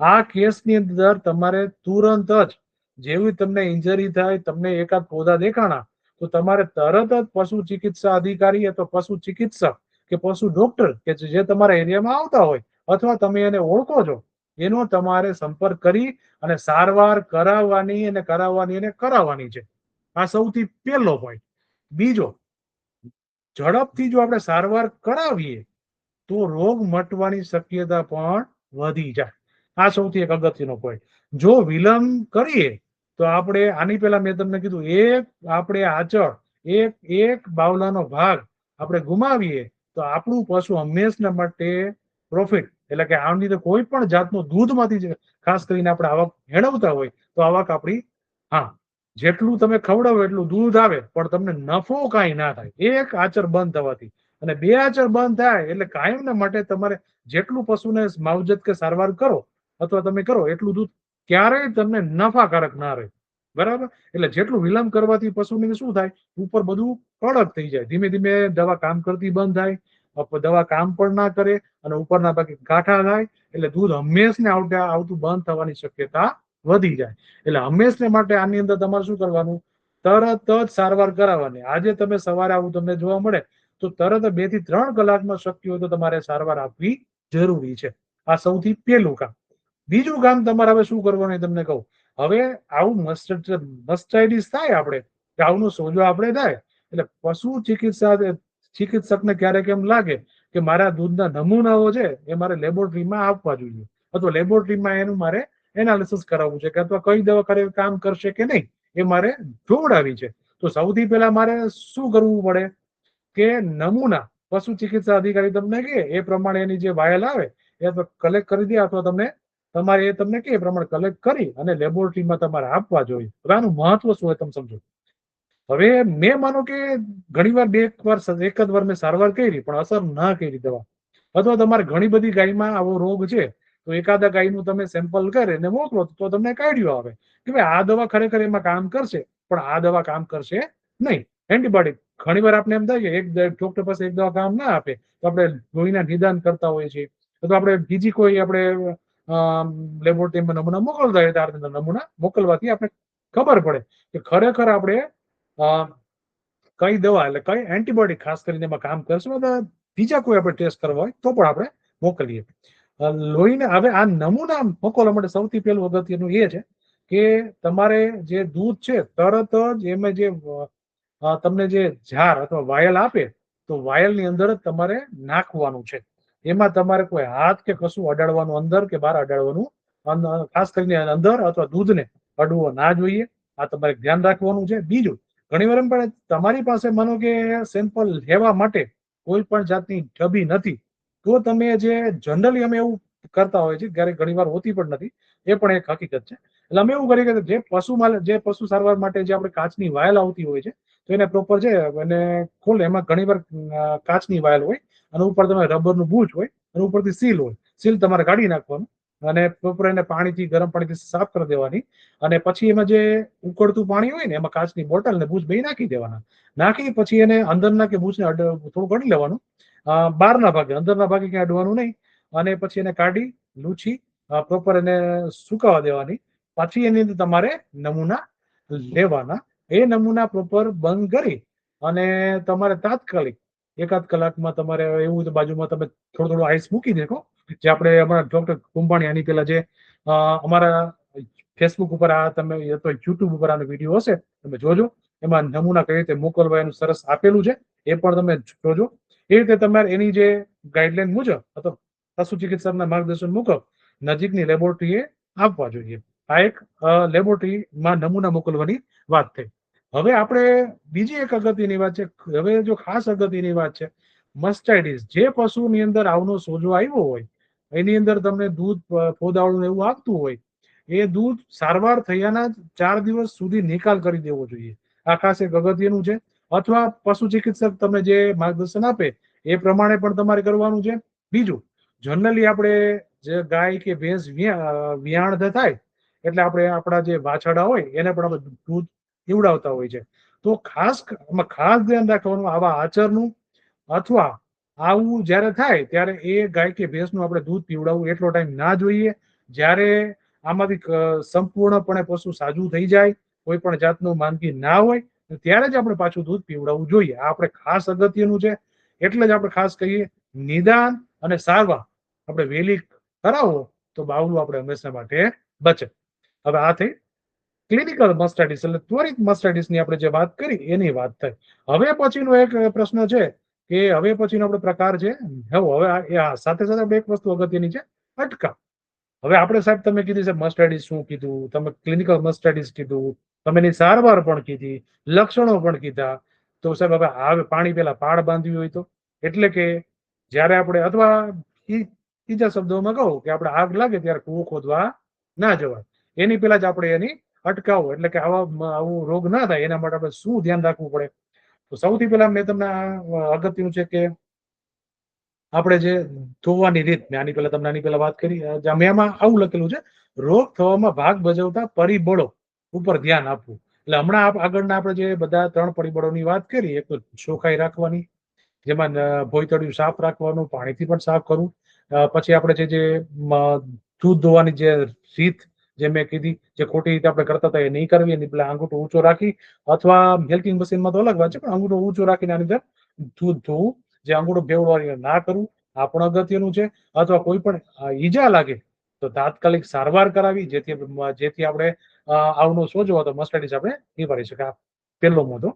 આ કેસની અંદર તમારે તુરંત જ જેવી તમને ઇન્જરી થાય, તમને એકાદ પોદા દેખાણા, તો તમારે તરત જ પશુ ચિકિત્સા અધિકારી અથવા પશુ ચિકિત્સક કે પશુ ડોક્ટર કે જે તમારા એરિયામાં આવતા હોય અથવા તમે એને ઓળખો છો એનો તમારે સંપર્ક કરી અને સારવાર કરાવવાની છે. આ સૌથી પહેલો પોઈન્ટ. બીજો, ઝડપથી જો આપણે સારવાર કરાવીએ તો રોગ મટવાની શક્યતા પણ વધી જાય. આ સૌથી એક અગત્યનો પોઈન્ટ. જો વિલંબ કરીએ તો આપણે આની પહેલા મેં તમને કીધું, એક આપણે આચળ એક બાવલાનો ભાગ આપણે ગુમાવીએ તો આપણું પશુ હંમેશના માટે પ્રોફિટ, એટલે કે આની તો કોઈ પણ જાતનું દૂધમાંથી ખાસ કરીને આપણે આવક મેળવતા હોય તો આવક આપણી, હા, જેટલું તમે ખવડાવો એટલું દૂધ આવે, પણ તમને નફો કાંઈ ના થાય એક આચર બંધ થવાથી. અને બે આચર બંધ થાય એટલે કાયમના માટે તમારે જેટલું પશુને માવજત કે સારવાર કરો અથવા તમે કરો એટલું દૂધ ક્યારેય તમને નફાકારક ના રહે. બરાબર. એટલે જેટલું વિલંબ કરવાથી પશુને શું થાય, ઉપર બધું કડક થઈ જાય, ધીમે ધીમે દવા કામ કરતી બંધ થાય, દવા કામ પણ ના કરે અને ઉપરના ભાગે ગાંઠા થાય, એટલે દૂધ હંમેશને આવતું બંધ થવાની શક્યતા વધી જાય. એટલે હંમેશને માટે આની અંદર તમારે શું કરવાનું, તરત જ સારવાર કરાવવાની. આજે તમે સવારે આવું તમને જોવા મળે તો તરત 2 થી 3 કલાકમાં શક્ય હોય તો તમારે સારવાર આપવી જરૂરી છે. આ સૌથી પહેલું કામ. બીજું કામ તમારે હવે શું કરવાનું તમને કહું. હવે આવું મસ્ટાઇટિસ થાય, આપણે કે આવનો સોજો આપણે થાય એટલે પશુ ચિકિત્સકને ક્યારેક એમ લાગે કે મારા દૂધના નમૂનાઓ છે એ મારે લેબોરેટરીમાં આપવા જોઈએ, અથવા લેબોરેટરીમાં એનું મારે એનાલિસિસ કરાવવું છે, કે અથવા કઈ દવા કામ કરશે કે નહીં એ મારે જોવડાવી છે. તો સૌથી પહેલા મારે શું કરવું પડે કે નમૂના પશુ ચિકિત્સા અધિકારી તમને કહે એ પ્રમાણે એની જે વાયલ આવે એ કલેક્ટ કરી દે, અથવા તમારે એ તમને કે પ્રમાણે કલેક્ટ કરી અને લેબોરેટરીમાં તમારે આપવા જોઈએ. હવે આનું મહત્વ શું હોય તમે સમજો. હવે મેં માનો કે ઘણીવાર એક જ વાર મેં સારવાર કરી પણ અસર ના કરી દવા, અથવા તમારે ઘણી બધી ગાયમાં આવો રોગ છે તો એકાદા ગાયનું તમે સેમ્પલ કરીને મોકલો તો તમને એક આઈડિયો આવે કે ભાઈ આ દવા ખરેખર એમાં કામ કરશે, પણ આ દવા કામ કરશે નહીં. એન્ટીબાયોટિક ઘણીવાર આપણે એમ થાય કે એક ડોક્ટર પાસે એક દવા કામ ના આપે તો આપણે લોહીના નિદાન કરતા હોઈએ છીએ, તો આપણે બીજી કોઈ આપણે લેબોરેટરીમાં નમૂના મોકલતા હોય ત્યારે નમૂના મોકલવાથી આપણે ખબર પડે કે ખરેખર આપણે કઈ દવા, એટલે કઈ એન્ટીબાયોટિક ખાસ કરીને એમાં કામ કરશે. બીજા કોઈ આપણે ટેસ્ટ કરવા હોય તો પણ આપણે મોકલીએ. લોહીને હવે આ નમૂના મોકલવા માટે સૌથી પહેલું અગત્યનું એ છે કે તમારે જે દૂધ છે તરત જ એમાં જે તમને જે જાર અથવા વાયલ આપે તો વાયલની અંદર જ તમારે નાખવાનું છે. એમાં તમારે કોઈ હાથ કે કશું અડાડવાનું, અંદર કે બહાર અડાડવાનું, ખાસ કરીને અંદર અથવા દૂધને અડવો ના જોઈએ. આ તમારે ધ્યાન રાખવાનું છે. બીજું, ઘણી વાર પણ તમારી પાસે માનો કે સેમ્પલ લેવા માટે કોઈ પણ જાતની ઢબી નથી તો તમે જે જનરલી અમે એવું કરતા હોય છે, ક્યારેક ઘણી વાર હોતી પણ નથી, એ પણ એક હકીકત છે. એટલે અમે એવું કરીએ કે જે પશુ સારવાર માટે જે આપણે કાચની વાયલ આવતી હોય છે તો એને પ્રોપર છે અને ખોલે, એમાં ઘણી વાર કાચની વાયલ હોય અને ઉપર તમે રબરનું બૂચ હોય અને ઉપરથી સીલ હોય. સીલ તમારે કાઢી નાખવાનું અને પ્રોપર એને પાણીથી, ગરમ પાણીથી સાફ કરી દેવાની. અને પછી એમાં જે ઉકળતું પાણી હોય ને એમાં કાચની બોટલ ને બૂચ બે નાખી દેવાના. નાખી પછી એને અંદરના કે બૂચને થોડું કાઢી લેવાનું, બહારના ભાગે, અંદરના ભાગે ક્યાં અડવાનું નહીં. અને પછી એને કાઢી લૂછી પ્રોપર એને સુકાવા દેવાની. પછી એની અંદર તમારે નમૂના લેવાના. એ નમૂના પ્રોપર બંધ કરી અને તમારે તાત્કાલિક એકાદ કલાકમાં તમારે એવું બાજુમાં તમે થોડું થોડું આઈસ મૂકી દેખો. જે આપણે હમણાં ડોક્ટર કુંભાણી આની પેલા જે અમારા ફેસબુક ઉપર આ તમે અથવા યુટ્યુબ ઉપર આનો વિડીયો હશે તમે જોજો. એમાં નમૂના કઈ રીતે મોકલવા એનું સરસ આપેલું છે, એ પણ તમે જોજો. એ રીતે તમારે એની જે ગાઈડલાઈન મુજબ અથવા પશુ ચિકિત્સકના માર્ગદર્શન મુજબ નજીકની લેબોરેટરીએ આપવા જોઈએ. આ એક લેબોરેટરીમાં નમૂના મોકલવાની વાત થઈ. હવે આપણે બીજી એક અગત્યની વાત છે. હવે જો ખાસ અગત્યની વાત છે મસ્ટાઇટિસ. જે પશુની અંદર આવનો સોજો આવ્યો હોય, એની અંદર તમને દૂધ ફોદાળું એવું આપતું હોય, એ દૂધ સારવાર થયાના 4 દિવસ સુધી નિકાલ કરી દેવો જોઈએ. આ ખાસ એક અગત્યનું છે. અથવા પશુ ચિકિત્સક તમને જે માર્ગદર્શન આપે એ પ્રમાણે પણ તમારે કરવાનું છે. બીજું, જનરલી આપણે જે ગાય કે ભેંસ વિયાણ થાય એટલે આપણે આપણા જે વાછરડા હોય એને પણ આપણે દૂધ પીવડાવતા હોય છે. તો ખાસ ધ્યાન રાખવાનું આવા આચરનું, અથવા આવું જ્યારે થાય ત્યારે એ ગાય કે ભેંસનું આપણે દૂધ પીવડાવવું એટલો ટાઈમ ના જોઈએ. જ્યારે આમાંથી સંપૂર્ણપણે પશુ સાજું થઈ જાય, કોઈ પણ જાતનું માંદગી ના હોય, ત્યારે જ આપણે પાછું દૂધ પીવડાવવું જોઈએ. આ આપણે ખાસ અગત્યનું છે. એટલે જ આપણે ખાસ કહીએ, નિદાન અને સારવાર આપણે વહેલી કરાવો તો બાવલું આપણે હંમેશા માટે બચે. હવે આ થઈ ક્લિનિકલ મસ્ટાઇટિસ એટલે ત્વરિત મસ્ટાઇટિસની આપણે જે વાત કરી એની વાત થઈ. હવે પછીનો એક પ્રશ્ન છે કે હવે પછીનો આપણો પ્રકાર છે હવે સાથે સાથે આપણે એક વસ્તુ અગત્યની છે, અટકાવ. હવે આપણે સાહેબ તમે કીધી છે મસ્ટાઇટિસ શું કીધું, તમે ક્લિનિકલ મસ્ટાઇટિસ કીધું, તમે એની સારવાર પણ કીધી, લક્ષણો પણ કીધા. તો સાહેબ હવે પાણી પેલા પાળ બાંધવી હોય તો, એટલે કે જ્યારે આપણે અથવા બીજા શબ્દોમાં કહું કે આપણે આગ લાગે ત્યારે કૂવો ખોદવા ના જવાય. એની પેલા જ આપણે એની અટકાવો એટલે કે આવું રોગ ના થાય એના માટે આપણે શું ધ્યાન રાખવું પડે. તો સૌથી પહેલા મેં તમને અગત્યનું છે કે આપણે જે ધોવાની રીત, મેં આની પહેલા વાત કરી. મેં એમાં આવું લખેલું છે, રોગ થવામાં ભાગ ભજવતા પરિબળો ઉપર ધ્યાન આપવું. એટલે હમણાં આગળના આપણે જે બધા 3 પરિબળોની વાત કરી, એક તો ચોખ્ખાઈ રાખવાની, જેમાં ભોયતળિયું સાફ રાખવાનું, પાણીથી પણ સાફ કરવું. પછી આપણે જે દૂધ ધોવાની જે રીત જે મેં કીધી, જે ખોટી રીતે આપણે કરતા હતા એ નહીં કરવી. એની પેલા અંગૂઠો ઊંચો રાખી, અથવા મિલ્કિંગ મશીનમાં તો અલગ વાત છે, પણ અંગૂઠો ઊંચો રાખીને આની અંદર દૂધ ધોવું. જે અંગૂઠો ભેવડવાની ના કરવું, આ પણ અગત્યનું છે. અથવા કોઈ પણ ઈજા લાગે તો તાત્કાલિક સારવાર કરાવી, જેથી આપણે આવનો સોજો હતો મસ્ટાઇટિસ આપણે નિવારી શકાય. પહેલો મુદ્દો.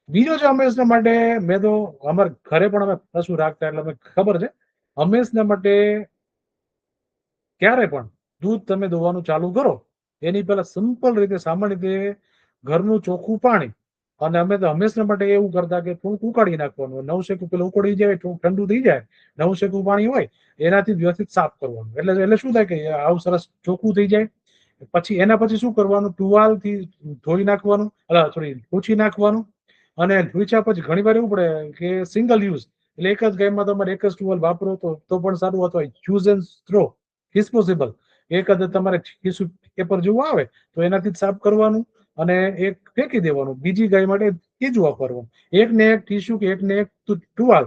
બીજો છે હંમેશના માટે, મેં તો અમારા ઘરે પણ અમે પશુ રાખતા એટલે અમે ખબર છે, હંમેશના માટે ક્યારે પણ દૂધ તમે દોવાનું ચાલુ કરો એની પહેલા સિમ્પલ રીતે, સામાન્ય રીતે ઘરનું ચોખ્ખું પાણી, અને અમે તો હંમેશના માટે એવું કરતા કે થોડુંક ઉકાળી નાખવાનું. નવશેકું પેલું ઉકળી જાય, થોડું ઠંડુ થઈ જાય, નવશેકું પાણી હોય એનાથી વ્યવસ્થિત સાફ કરવાનું. એટલે શું થાય કે આવું સરસ ચોખ્ખું થઈ જાય. પછી એના પછી શું કરવાનું, ટુવાલથી ધોઈ નાખવાનું, લૂછી નાખવાનું. અને લૂછ્યા પછી ઘણી વાર એવું પડે કે સિંગલ યુઝ, એટલે એક જ ગાયમાં તમારે એક જ ટુવાલ વાપરો તો પણ સારું, અથવા યુઝ એન્ડ થ્રો ડિસ્પોઝેબલ એક જ તમારે ટીસ્યુ પેપર જેવું આવે તો એનાથી જ સાફ કરવાનું, અને એક ફેંકી દેવાનું. બીજી ગાય માટે ત્રીજું વાપરવું. એક ને એક ટીસ્યુ કે એક ને એક ટુવાલ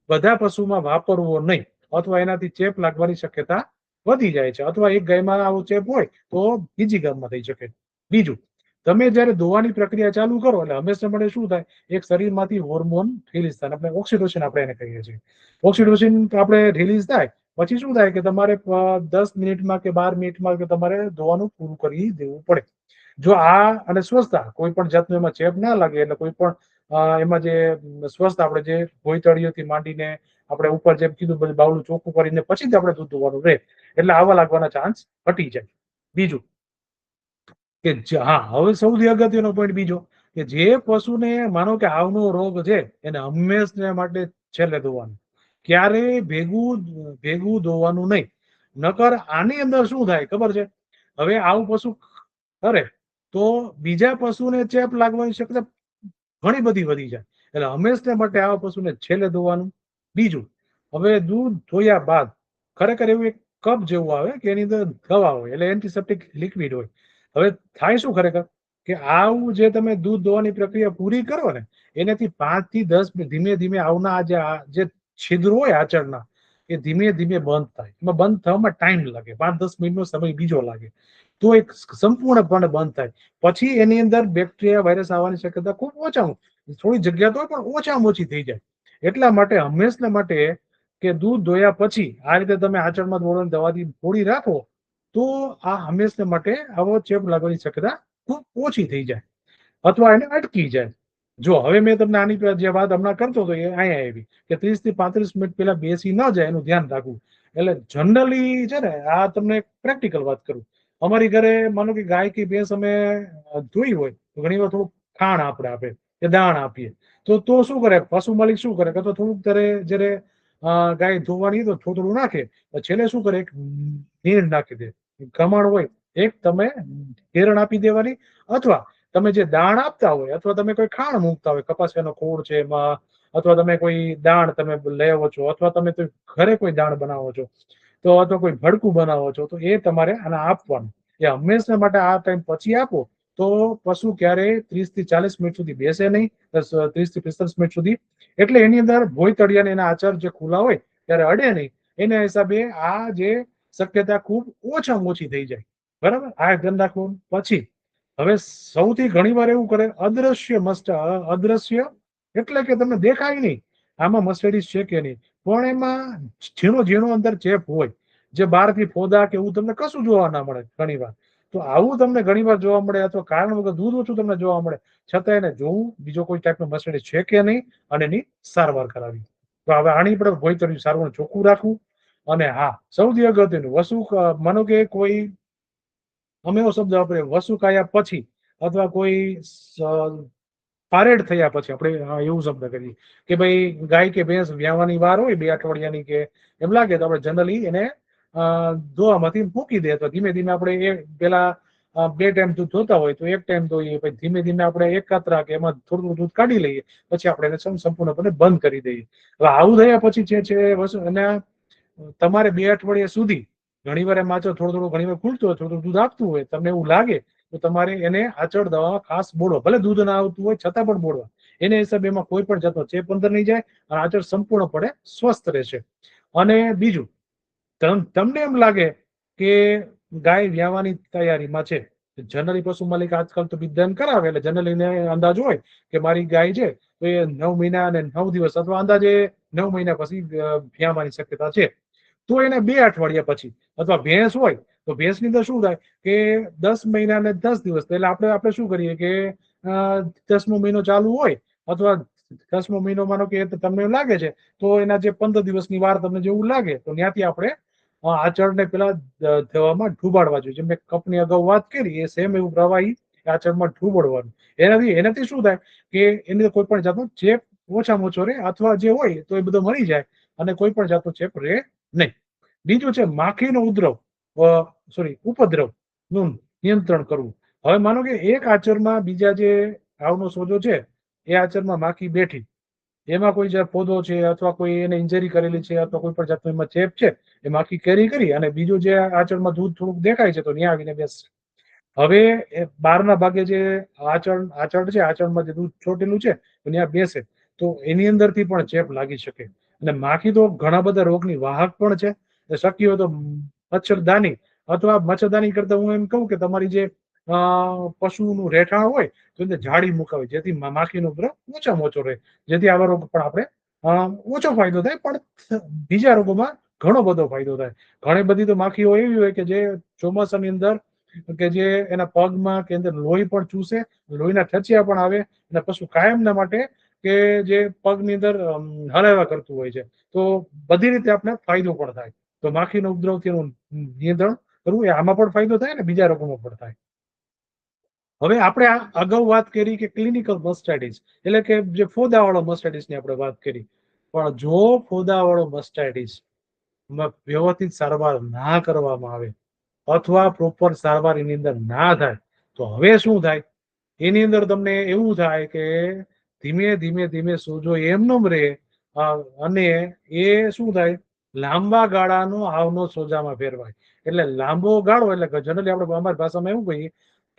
બધા પશુમાં વાપરવો નહીં, અથવા એનાથી ચેપ લાગવાની શક્યતા વધી જાય છે. અથવા એક ગાયમાં આવો ચેપ હોય તો બીજી ગાયમાં થઈ શકે. બીજું, તમે જ્યારે ધોવાની પ્રક્રિયા ચાલુ કરો એટલે હંમેશા માટે શું થાય, એક શરીરમાંથી હોર્મોન રિલીઝ થાય, આપણે ઓક્સિટોસિન આપણે એને કહીએ છીએ. ઓક્સિટોસિન આપણે રિલીઝ થાય પછી શું થાય કે તમારે 10 મિનિટમાં કે 12 મિનિટમાં કે તમારે ધોવાનું પૂરું કરી દેવું પડે. જો અને સ્વચ્છતા, કોઈ પણ જાતનો એમાં ચેપ ના લાગે, એટલે કોઈ પણ એમાં જે સ્વચ્છતા, આપણે જે ભોયતળીઓથી માંડીને આપણે ઉપર જેમ કીધું બધું બાવલું ચોખ્ખું કરીને પછી જ આપણે દૂધ ધોવાનું રહે, એટલે આવા લાગવાના ચાન્સ ઘટી જાય. બીજું કે હવે સૌથી અગત્યનો પોઈન્ટ બીજો, કે જે પશુને માનો કે આવનો રોગ છે એને હંમેશા માટે છેલ્લે ધોવાનું, ક્યારેય ભેગું ધોવાનું નહીં. નકર આની અંદર શું થાય ખબર છે, હવે આવું પશુ કરે તો બીજા પશુને ચેપ લાગવાની શક્યતા ઘણી બધી વધી જાય. એટલે હંમેશા માટે આવા પશુને છેલ્લે ધોવાનું. બીજું, હવે દૂધ ધોયા બાદ ખરેખર એવું એક કપ જેવું આવે કે એની અંદર દવા હોય, એટલે એન્ટિસેપ્ટિક લિક્વિડ હોય. હવે થાય શું ખરેખર કે આવું જે તમે દૂધ ધોવાની પ્રક્રિયા પૂરી કરો ને, એનાથી 5 થી 10 ધીમે ધીમે આવના જે છિદ્રો હોય આચળના, એ ધીમે ધીમે બંધ થાય. એમાં બંધ થવામાં ટાઈમ લાગે, 5-10 મિનિટનો સમય બીજો લાગે, તો એક સંપૂર્ણપણે બંધ થાય. પછી એની અંદર બેક્ટેરિયા, વાયરસ આવવાની શક્યતા ખૂબ ઓછામાં, થોડી જગ્યા તો પણ ઓછામાં ઓછી થઈ જાય. એટલા માટે હંમેશા માટે કે દૂધ ધોયા પછી આ રીતે તમે આચળમાં દોડવાની દવાથી થોડી રાખો, તો આ હંમેશા માટે આવો ચેપ લાગવાની શક્યતા ખૂબ ઓછી થઈ જાય અથવા એને અટકી જાય. જો હવે મેં તમને આની જે વાત હમણાં કરતો હતો એ અહીંયા આવી કે 30 થી 35 મિનિટ પહેલા બેસી ન જાય એનું ધ્યાન રાખવું. એટલે જનરલી છે ને, આ તમને પ્રેક્ટિકલ વાત કરું, અમારી ઘરે માનો કે ગાય કે ભેંસ અમે ધોઈ હોય તો ઘણી વાર થોડું ખાણ આપણે આપે કે દાણ આપીએ, તો શું કરે પશુ માલિક, શું કરે કે તો થોડુંક જ્યારે ગાય ધોવાની તો થોડું થોડું નાખે, છેલ્લે શું કરે, એક નીણ નાખી દે. કમણ હોય એક તમે કેરણ આપી દેવાની, અથવા તમે જે દાણ આપતા હોય અથવા તમે કોઈ ખાણ મૂકતા હોય, કપાસિયાનો ખોળ છે એમાં, અથવા તમે કોઈ દાણ તમે લેવો છો, અથવા તમે ઘરે કોઈ દાણ બનાવો છો, તો અથવા કોઈ ભડકું બનાવો છો, તો એ તમારે આને આપવાનું. એ હંમેશા માટે આ ટાઈમ પછી આપો તો પશુ ક્યારેય 30 થી 40 મિનિટ સુધી બેસે નહીં, 30 થી 45 મિનિટ સુધી. એટલે એની અંદર ભોય તળિયાને એના આચાર જે ખુલ્લા હોય ત્યારે અડે નહીં. એના હિસાબે આ જે શક્યતા ખૂબ ઓછામાં ઓછી થઈ જાય. બરાબર, આ ધ્યાન રાખવું. પછી હવે સૌથી ઘણી વાર એવું કરે, અદ્રશ્ય એટલે કે તમને દેખાય નહીં આમાં મર્સિડીઝ છે કે નહીં, પણ એમાં ઝીણો ઝીણો અંદર ચેપ હોય, જે બહારથી ફોદા કે એવું તમને કશું જોવા ના મળે ઘણી વાર. તો આવું તમને ઘણી વાર જોવા મળે, અથવા કારણ વગર દૂધ ઓછું તમને જોવા મળે, છતાં એને જોવું બીજો કોઈ ટાઈપનો મર્સિડીઝ છે કે નહીં અને એની સારવાર કરાવી. તો હવે આની આપણે ભોયતળિયું સારવાર ચોખ્ખું રાખવું. અને હા, સૌથી અગત્યનું વસ્તુ, માનો કે કોઈ, અમે એવો શબ્દ વાપરીએ, વસુકાયા પછી અથવા કોઈ પારેડ થયા પછી આપણે એવું શબ્દ કરીએ કે ભાઈ ગાય કે ભેંસ વ્યાવાની વાર હોય 2 અઠવાડિયાની કે એમ લાગે, તો આપણે જનરલી એને ધોવામાંથી મૂકી દે. તો ધીમે ધીમે આપણે એ પેલા 2 ટાઈમ દૂધ ધોતા હોય તો 1 ટાઈમ ધોઈએ, પછી ધીમે ધીમે આપણે એક કાતરા કે એમાં થોડું દૂધ કાઢી લઈએ, પછી આપણે એને સંપૂર્ણપણે બંધ કરી દઈએ. હવે આવું થયા પછી જે છે વસ્તુ, અને તમારે 2 અઠવાડિયા સુધી ઘણી વાર એમાં થોડું થોડું ઘણી વાર ખુલતું હોય, થોડું દૂધ આપતું હોય, તમને એવું લાગે તો તમારે એને આચળ દવા ખાસ બોળો, ભલે દૂધ ના આવતું હોય છતાં પણ બોળવા. એને હિસાબે એમાં કોઈ પણ જાતનો ચેપ અંદર નહીં જાય અને આચળ સંપૂર્ણપણે સ્વસ્થ રહેશે. અને બીજું, તમને એમ લાગે કે ગાય વ્યાવાની તૈયારીમાં છે, જનરલી પશુ માલિક આજકાલ તો બિધાન કરાવે, એટલે જનરલી અંદાજ હોય કે મારી ગાય છે તો એ 9 મહિના અને 9 દિવસ અથવા અંદાજે 9 મહિના પછી વ્યાવાની શક્યતા છે. તો એને 2 અઠવાડિયા પછી, અથવા ભેંસ હોય તો ભેંસની અંદર શું થાય કે 10 મહિના અને 10 દિવસ, એટલે આપણે શું કરીએ કે 10મો મહિનો ચાલુ હોય અથવા 10મો મહિનો માનો કે તમને લાગે છે, તો એના જે 15 દિવસની વાર તમને જેવું લાગે તો ત્યાંથી આપણે આચળને પેલા દવામાં ડૂબાડવા જોઈએ. જેમ મેં કપની અગાઉ વાત કરી, એ સેમ એવું પ્રવાહી આચળમાં ડૂબાડવાનું. એનાથી શું થાય કે એની કોઈ પણ જાતનો ચેપ ઓછામાં ઓછો રહે, અથવા જે હોય તો એ બધો મરી જાય અને કોઈ પણ જાતનો ચેપ રહે નહીં. બીજું છે માખીનો ઉપદ્રવ નું નિયંત્રણ કરવું. હવે માનો કે એક આચરમાં બીજા જે આવનો સોજો છે એ આચરમાં માખી બેઠી, એમાં કોઈ જે પોદો છે અથવા કોઈ એને ઇન્જરી કરેલી છે અથવા કોઈ પણ જાતનો એમાં ચેપ છે, એ માખી કેરી કરી અને બીજું જે આચળમાં દૂધ થોડુંક દેખાય છે તો ત્યાં આવીને બેસશે. હવે એ બહારના ભાગે જે આચળ છે, આચળમાં જે દૂધ ચોટેલું છે તો ત્યાં બેસે, તો એની અંદરથી પણ ચેપ લાગી શકે. અને માખી તો ઘણા બધા રોગની વાહક પણ છે. શક્ય હોય તો મચ્છરદાની, અથવા મચ્છરદાની કરતા હું એમ કહું કે તમારી જે પશુનું રહેઠાણ હોય તો એને જાળી મુકાવી, જેથી માખીનો ઉપદ્રવ ઓછામાં ઓછો રહે, જેથી આવા રોગ પણ આપણે ઓછો ફાયદો થાય, પણ બીજા રોગોમાં ઘણો બધો ફાયદો થાય. ઘણી બધી તો માખીઓ એવી હોય કે જે ચોમાસાની અંદર કે જે એના પગમાં કે અંદર લોહી પણ ચૂસે, લોહીના ઠચિયા પણ આવે, અને પશુ કાયમના માટે કે જે પગની અંદર હલાવ્યા કરતું હોય છે, તો બધી રીતે આપણે ફાયદો પણ થાય. તો માખીનો ઉપદ્રવથી એનું નિયંત્રણ કરવું, એ આમાં પણ ફાયદો થાય ને બીજા રોગોમાં પણ થાય. હવે આપણે આ અગાઉ વાત કરી કે ક્લિનિકલ મસ્ટાઇટિસ, એટલે કે જે ફોદાવાળો મસ્ટાઇટિસની આપણે વાત કરી. પણ જો ફોદાવાળો મસ્ટાઇટિસ વ્યવસ્થિત સારવાર ના કરવામાં આવે અથવા પ્રોપર સારવાર એની અંદર ના થાય, તો હવે શું થાય, એની અંદર તમને એવું થાય કે ધીમે ધીમે ધીમે સોજો એમનેમ રહે, અને એ શું થાય, લાંબા ગાળાનો આવનો સોજામાં ફેરવાય. એટલે લાંબો ગાળો એટલે જનરલી આપણે અમારી ભાષામાં એવું કહીએ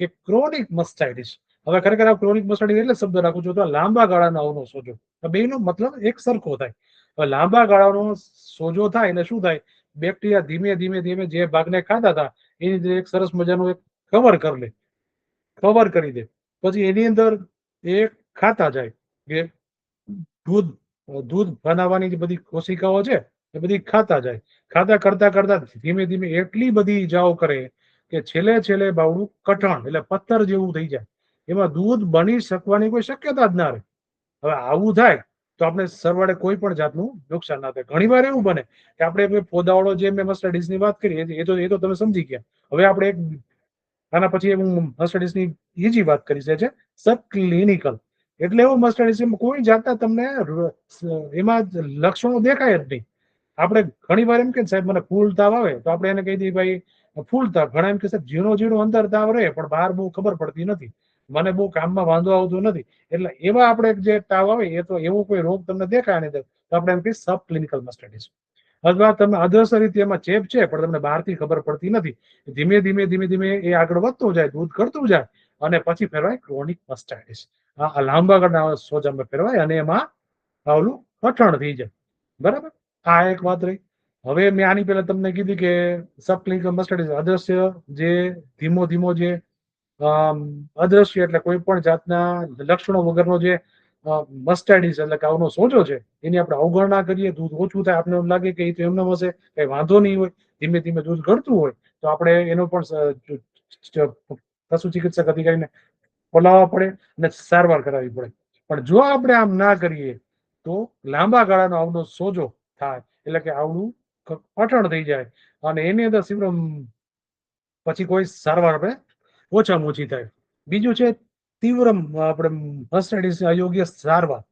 કે ક્રોનિક મસ્ટાઇટિસ. હવે ખરેખર ક્રોનિક મસ્ટાઇટિસ એટલે શબ્દ રાખું છું તો લાંબા ગાળાનો આવનો સોજો, બેનો મતલબ એક સરખો થાય. હવે લાંબા ગાળાનો સોજો થાય એટલે શું થાય, બેક્ટેરિયા ધીમે ધીમે ધીમે જે ભાગને ખાતા હતા એની એક સરસ મજાનું એક કવર કરી લે, કવર કરી દે. પછી એની અંદર એ ખાતા જાય કે દૂધ દૂધ બનાવવાની જે બધી કોશિકાઓ છે એ બધી ખાતા જાય. ખાતા કરતા કરતા ધીમે ધીમે એટલી બધી જાઓ કરે કે છેલ્લે છેલ્લે બાવડું કઠણ એટલે પથ્થર જેવું થઈ જાય. એમાં દૂધ બની શકવાની કોઈ શક્યતા જ ના રહે. હવે આવું થાય તો આપણે સરવાળે કોઈ પણ જાતનું નુકસાન ના થાય. ઘણી વાર એવું બને કે આપણે પોદાવાળો જે મેં મસ્ટર્ડીઝની વાત કરી એ તો તમે સમજી ગયા. હવે આપણે એક આના પછી હું મસ્ટર્ડીઝની બીજી વાત કરીશ, છે સબ ક્લિનિકલ. એટલે એવું મસ્ટર્ડીઝ કોઈ જાતના તમને એમાં લક્ષણો દેખાય જ નહીં. આપણે ઘણી વાર એમ કે સાહેબ મને ફૂલ તાવ આવે તો આપણે એને કહી દઈએ ભાઈ ફૂલ તાવ. ઘણા એમ કે સાહેબ ઝીણો ઝીણો અંદર તાવ રહે પણ બહાર બહુ ખબર પડતી નથી, મને બહુ કામમાં વાંધો આવતો નથી. એટલે એવા આપણે જે તાવ આવે એ તો એવો કોઈ રોગ તમને દેખાય નહીં તો આપણે એમ કહીએ સબ ક્લિનિકલ મસ્ટર્ડીઝ. અથવા તમે અદ્રશ્ય રીતે એમાં ચેપ છે પણ તમને બહારથી ખબર પડતી નથી. ધીમે ધીમે ધીમે ધીમે એ આગળ વધતું જાય, દૂધ કરતું જાય અને પછી ફેરવાય ક્રોનિક મસ્ટાઇટિસ. આ લાંબા ગાળાના સોજામાં ફેરવાય અને એમાં આવલું કઠણ થઈ જાય. બરાબર, આ એક વાત રહી. હવે મેં આની પહેલા તમને કીધી કે સબ ક્લિનિકલ મસ્ટાઇટિસ અદ્રશ્ય જે ધીમો ધીમો જે અદ્રશ્ય એટલે કોઈ પણ જાતના લક્ષણો વગરનો જે મસ્ટાઇટિસ એટલે કે આવનો સોજો છે એની આપણે અવગણના કરીએ, દૂધ ઓછું થાય, આપણે એમ લાગે કે એ તો એમને હશે, કઈ વાંધો નહીં હોય, ધીમે ધીમે દૂધ ઘટતું હોય તો આપણે એનો પણ પશુ ચિકિત્સક અધિકારીને બોલાવવા પડે અને સારવાર કરાવવી પડે. પણ જો આપણે આમ ના કરીએ તો લાંબા ગાળાનો આવનો સોજો થાય એટલે કે આવડું કઠણ થઈ જાય અને એની અંદર પછી કોઈ સારવાર આપણે ઓછામાં ઓછી થાય. બીજું છે તીવ્ર આપણે મસ્ટાઇટિસ અયોગ્ય સારવાર.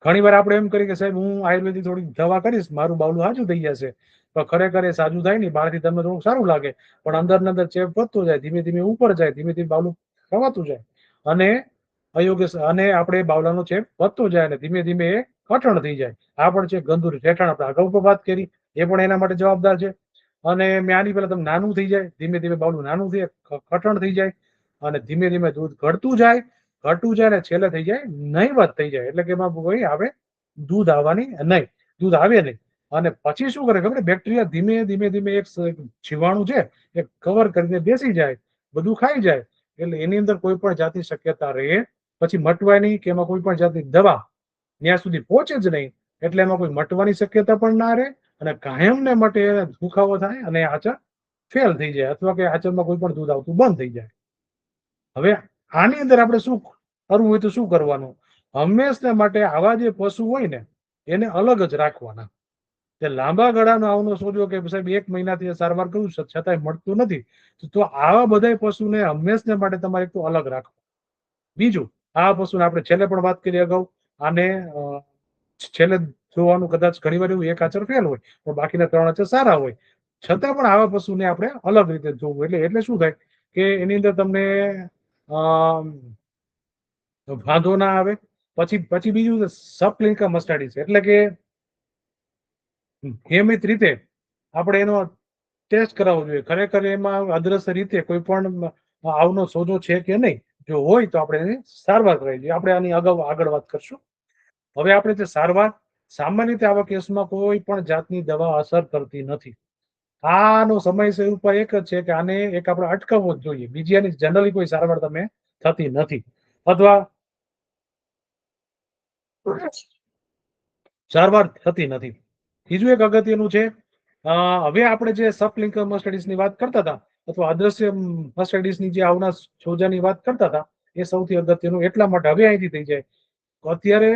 ઘણી વાર આપણે એમ કરીએ કે સાહેબ હું આયુર્વેદિક થોડી દવા કરીશ મારું બાવલું સાજું થઈ જશે, તો ખરેખર એ સાજું થાય નહીં. બહારથી તમને થોડું સારું લાગે પણ અંદર ને અંદર ચેપ વધતો જાય, ધીમે ધીમે ઉપર જાય, ધીમે ધીમે બાવલું ખવાતું જાય અને અયોગ્ય અને આપણે બાવલાનો ચેપ વધતો જાય અને ધીમે ધીમે એ કઠણ થઈ જાય. આ પણ છે ગંદુ ઠેઠાણ. આપણે અગાઉ પણ વાત કરી, એ પણ એના માટે જવાબદાર છે. અને મેં આની પહેલા તમે નાનું થઈ જાય, ધીમે ધીમે બાવલું નાનું થઈ કઠણ થઈ જાય અને ધીમે ધીમે દૂધ ઘટતું જાય, ઘટતું જાય ને છેલ્લે થઈ જાય નહીવત થઈ જાય. એટલે કે એમાં કોઈ આવે દૂધ આવવાની નહીં, દૂધ આવે નહીં. અને પછી શું કરે ખબર, બેક્ટેરિયા ધીમે ધીમે ધીમે એક જીવાણુ છે એ કવર કરીને બેસી જાય, બધું ખાઈ જાય. એટલે એની અંદર કોઈ પણ જાતની શક્યતા રહે પછી મટવાની કે એમાં કોઈ પણ જાતની દવા ત્યાં સુધી પહોંચે જ નહીં. એટલે એમાં કોઈ મટવાની શક્યતા પણ ના રહે અને કાયમને માટે દુખાવો થાય અને આચર ફેલ થઈ જાય અથવા કે આચરમાં કોઈ પણ દૂધ આવતું બંધ થઈ જાય. હવે આની અંદર આપણે શું કરવું હોય તો શું કરવાનું, હંમેશા માટે આવા જે પશુ હોય ને એને અલગ જ રાખવાના. તે લાંબા ગાળાનો આવનો સોજો કે સાહેબ 1 મહિનાથી સારવાર કરું છતાંય મળતું નથી, તો આવા બધા પશુને હંમેશા માટે તમારે તો અલગ રાખવા. બીજું, આ પશુને આપણે છેલ્લે પણ વાત કરી અગાઉ, આને છેલ્લે જોવાનું કદાચ ઘણી વાર એવું એક આચર ફેલ હોય પણ બાકીના 3 આચર સારા હોય, છતાં પણ આવા પશુને આપણે અલગ રીતે જોવું. એટલે શું થાય કે એની અંદર તમને વાંધો ના આવે. પછી બીજું સબ ક્લિનિકલ મસ્ટાઇટિસ એટલે કે નિયમિત રીતે આપણે એનો ટેસ્ટ કરાવવો જોઈએ ખરેખર એમાં અદ્રશ્ય રીતે કોઈ પણ આવનો સોજો છે કે નહીં. જો હોય તો આપણે એની સારવાર કરાવી જોઈએ. આપણે આની આગળ વાત કરશું. હવે આપણે જે સારવાર, સામાન્ય રીતે આવા કેસમાં કોઈ પણ જાતની દવા અસર કરતી નથી. આનો સમય ઉપર એક જ છે કે આને એક આપણે અટકાવવો જ જોઈએ. બીજી આની જનરલી કોઈ સારવાર તમે થતી નથી અથવા સારવાર થતી નથી. ત્રીજું એક અગત્યનું છે, હવે આપણે જે સબ ક્લિનિકલ મસ્ટાઇટિસની વાત કરતા હતા અથવા અદ્રશ્ય મસ્ટાઇટિસની જે આવના સોજાની વાત કરતા હતા એ સૌથી અગત્યનું એટલા માટે હવે અહીંથી થઈ જાય. અત્યારે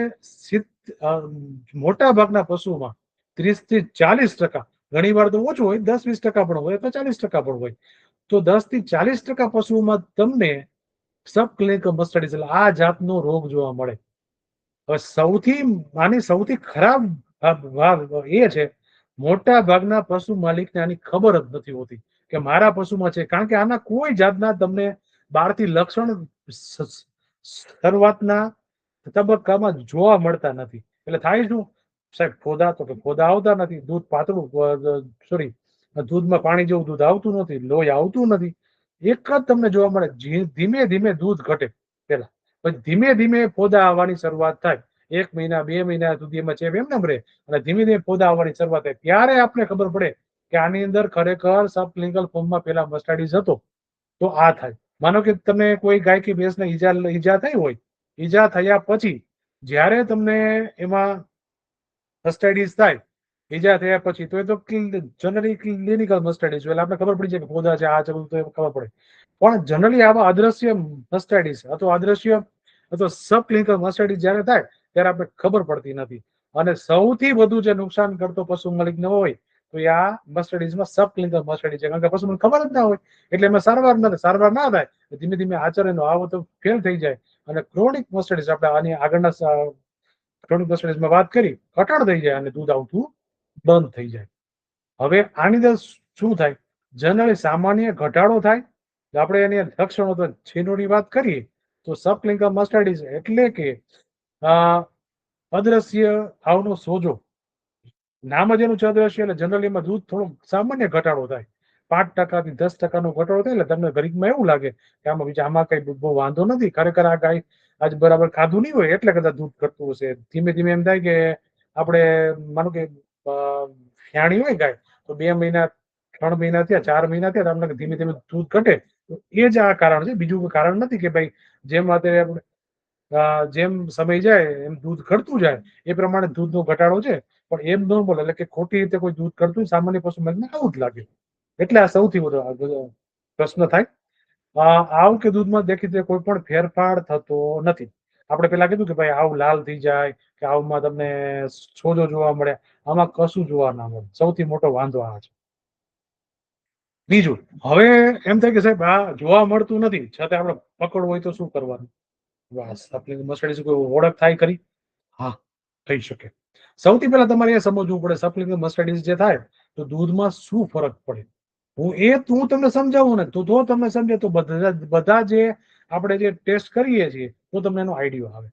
મોટા ભાગના પશુમાં 30 થી 40%, ઘણી વાર તો ઓછું હોય 10-20% પણ હોય અથવા 40% પણ હોય, તો 10 થી 40% પશુઓમાં તમને સબ ક્લિનિકલ મસ્ટાઇટિસ એટલે આ જાતનો રોગ જોવા મળે. આની સૌથી ખરાબ એ છે મોટા ભાગના પશુ માલિકને આની ખબર જ નથી હોતી કે મારા પશુમાં છે, કારણ કે આના કોઈ જાતના તમને બહારથી લક્ષણ શરૂઆતના તબક્કામાં જોવા મળતા નથી. એટલે થાય શું સાહેબ, ફોદા આવતા નથી, દૂધ પાતળું સોરી દૂધમાં પાણી જેવું દૂધ આવતું નથી, લોહી આવતું નથી. એક જ તમને જોવા મળે ધીમે ધીમે દૂધ ઘટે પેલા, પછી ધીમે ધીમે ફોદા આવવાની શરૂઆત થાય. 1 મહિના 2 મહિના સુધી એમાં ચેપ એમને રહે અને ધીમે ધીમે પોદા આવવાની શરૂઆત થાય ત્યારે આપણે ખબર પડે કે આની અંદર ખરેખર સબક્લિનિકલ ફોર્મમાં પેલા મસ્ટાર્ડિસ હતો. તો આ થાય. માનો કે તમે કોઈ ગાય કે ભેંસને ઈજા થઈ હોય, ઈજા થયા પછી જ્યારે તમને એમાં મસ્ટાર્ડિસ થાય, ઈજા થયા પછી, તો એ તો જનરલી ક્લિનિકલ મસ્ટાર્ડિસ એટલે આપણે ખબર પડી જાય કે પોદા છે, આ છે, તો ખબર પડે. પણ જનરલી આવા અદ્રશ્ય મસ્ટાર્ડિસ અથવા અદ્રશ્ય અથવા સબક્લિનિકલ મસ્ટાર્ડિસ જ્યારે થાય ત્યારે આપણે ખબર પડતી નથી. અને સૌથી વધુ જે નુકસાન કરતો પશુ માલિકને હોય તો એ આ મસ્ટાર્ડિસમાં સબક્લિનિકલ મસ્ટાર્ડિસ છે. કારણ કે પશુને ખબર જ ના હોય એટલે એમાં સારવાર ના થાય. ધીમે ધીમે આચરણનો આવો તો ફેલ થઈ જાય અને ક્રોનિક મસ્ટાર્ડિસ આપણે આની આગળના ક્રોનિક મસ્ટાર્ડિસમાં વાત કરી, ઘટાડ થઈ જાય અને દૂધ આવતું બંધ થઈ જાય. હવે આની અંદર શું થાય? જનરલી સામાન્ય ઘટાડો થાય. આપણે એની લક્ષણો તો છીનોની વાત કરીએ તો સબક્લિનિકલ મસ્ટાર્ડિસ એટલે કે અદ્રશ્ય આવનો સોજો. નામ જ એનું છે અદ્રશ્ય એટલે જનરલી એમાં દૂધ થોડો સામાન્ય ઘટાડો થાય. 5% થી 10% ઘટાડો થાય એટલે તમને ઘડીકમાં એવું લાગે કે આમાં કઈ બહુ વાંધો નથી. ખરેખર આ ગાય આજ બરાબર ખાધું નહીં હોય એટલે કદાચ દૂધ ઘટતું હશે. ધીમે ધીમે એમ થાય કે આપણે માનો કે ફ્યાણી હોય ગાય તો 2 મહિના 3 મહિના થયા 4 મહિના થયા તમને ધીમે ધીમે દૂધ ઘટે. તો એ જ આ કારણ છે, બીજું કોઈ કારણ નથી કે ભાઈ જેમ સમય જાય એમ દૂધ ઘટતું જાય એ પ્રમાણે દૂધનો ઘટાડો છે. પણ એમ નોર્મલ એટલે કે ખોટી રીતે કોઈ દૂધ ઘટતું સામાન્ય પશુ માલિકને આવું જ લાગે. એટલે આ સૌથી વધુ પ્રશ્ન થાય. આવ કે દૂધમાં દેખીતી કોઈ પણ ફેરફાર થતો નથી. આપણે પેલા કીધું કે ભાઈ આવ લાલ થઈ જાય કે આવમાં તમને સોજો જોવા મળે, આમાં કશું જોવા ના મળે. સૌથી મોટો વાંધો આ છે. બીજું, હવે એમ થાય કે સાહેબ આ જોવા મળતું નથી છતાં આપણે પકડવું હોય તો શું કરવાનું? મસ્ટાર્ડિસ કોઈ ઓળખ થાય ખરી? હા, થઈ શકે. સૌથી પહેલા તમારે એ સમજવું પડે સબક્લિનિકલ મસ્ટાર્ડિસ જે થાય તો દૂધમાં શું ફરક પડે. હું તમને સમજાવું ને તો તમને સમજે તો બધા જે આપણે જે ટેસ્ટ કરીએ છીએ તો તમને એનો આઈડિયો આવે.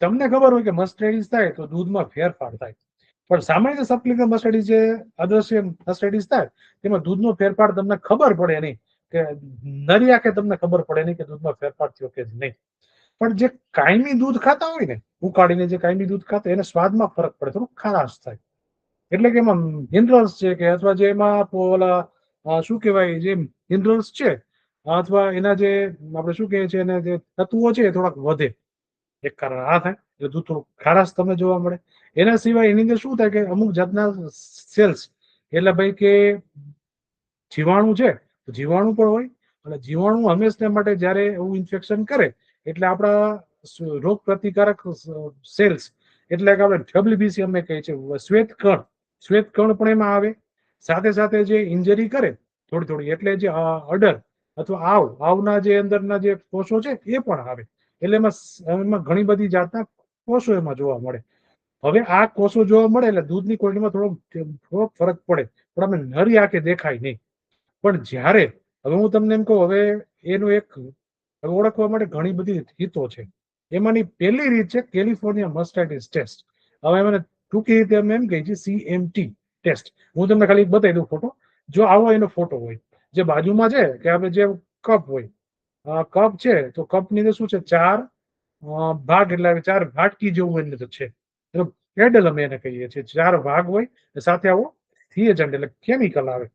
તમને ખબર હોય કે મસ્ટાર્ડિસ થાય તો દૂધમાં ફેરફાર થાય. પણ સામાન્ય સબક્લિનિકલ મસ્ટાર્ડિસ જે અદ્રશ્ય મસ્ટાર્ડિસ થાય તેમાં દૂધનો ફેરફાર તમને ખબર પડે નહીં કે નરી આંખે તમને ખબર પડે નહીં કે દૂધમાં ફેરફાર થયો કે નહીં. પણ જે કાયમી દૂધ ખાતા હોય ને, ઉકાળીને જે કાયમી દૂધ ખાતા એને સ્વાદમાં ફરક પડે, થોડું ખારાશ થાય. એટલે કે એમાં મિનરલ્સ છે કે અથવા જે એમાં ઓલા શું કહેવાય જે મિનરલ્સ છે અથવા એના જે આપણે શું કહીએ છીએ એને જે તત્વો છે એ થોડાક વધે. એક કારણ આ થાય એટલે દૂધ થોડું ખારાશ તમને જોવા મળે. એના સિવાય એની અંદર શું થાય કે અમુક જાતના સેલ્સ એટલે ભાઈ કે જીવાણુ છે તો જીવાણુ પણ હોય અને જીવાણુ હંમેશા માટે જ્યારે એવું ઇન્ફેક્શન કરે એટલે આપણા રોગ પ્રતિકારક સેલ્સ એટલે કે આપણે ડબ્લ્યુબીસી અમે કહીએ છીએ શ્વેત કણ પણ એમાં આવે. સાથે સાથે જે ઇન્જરી કરે થોડી થોડી એટલે જે અડર અથવા આવના જે અંદરના જે કોષો છે એ પણ આવે. એટલે એમાં ઘણી બધી જાતના કોષો એમાં જોવા મળે. હવે આ કોષો જોવા મળે એટલે દૂધની ક્વોલિટીમાં થોડો ફરક પડે પણ અમે નરી આંખે દેખાય નહીં. પણ જ્યારે હવે હું તમને એમ કહું હવે એનું એક ઓળખવા માટે ઘણી બધી રીતો છે. એમાંની પહેલી રીત છે કેલિફોર્નિયા મસ્ટાર્ડિસ ટેસ્ટ. હવે મને ટૂંકી રીતે અમે એમ કહીએ છીએ CMT ટેસ્ટ. હું તમને ખાલી બતાવી દઉં ફોટો. જો આવો એનો ફોટો હોય જે બાજુમાં છે કે આપણે જે કપ હોય કપ છે તો કપની અંદર શું છે 4 ભાગ એટલે 4 ભાટકી જેવું એની અંદર છે. પેડલ અમે એને કહીએ છીએ. 4 ભાગ હોય સાથે આવો રિએજન્ટ એટલે કેમિકલ આવે.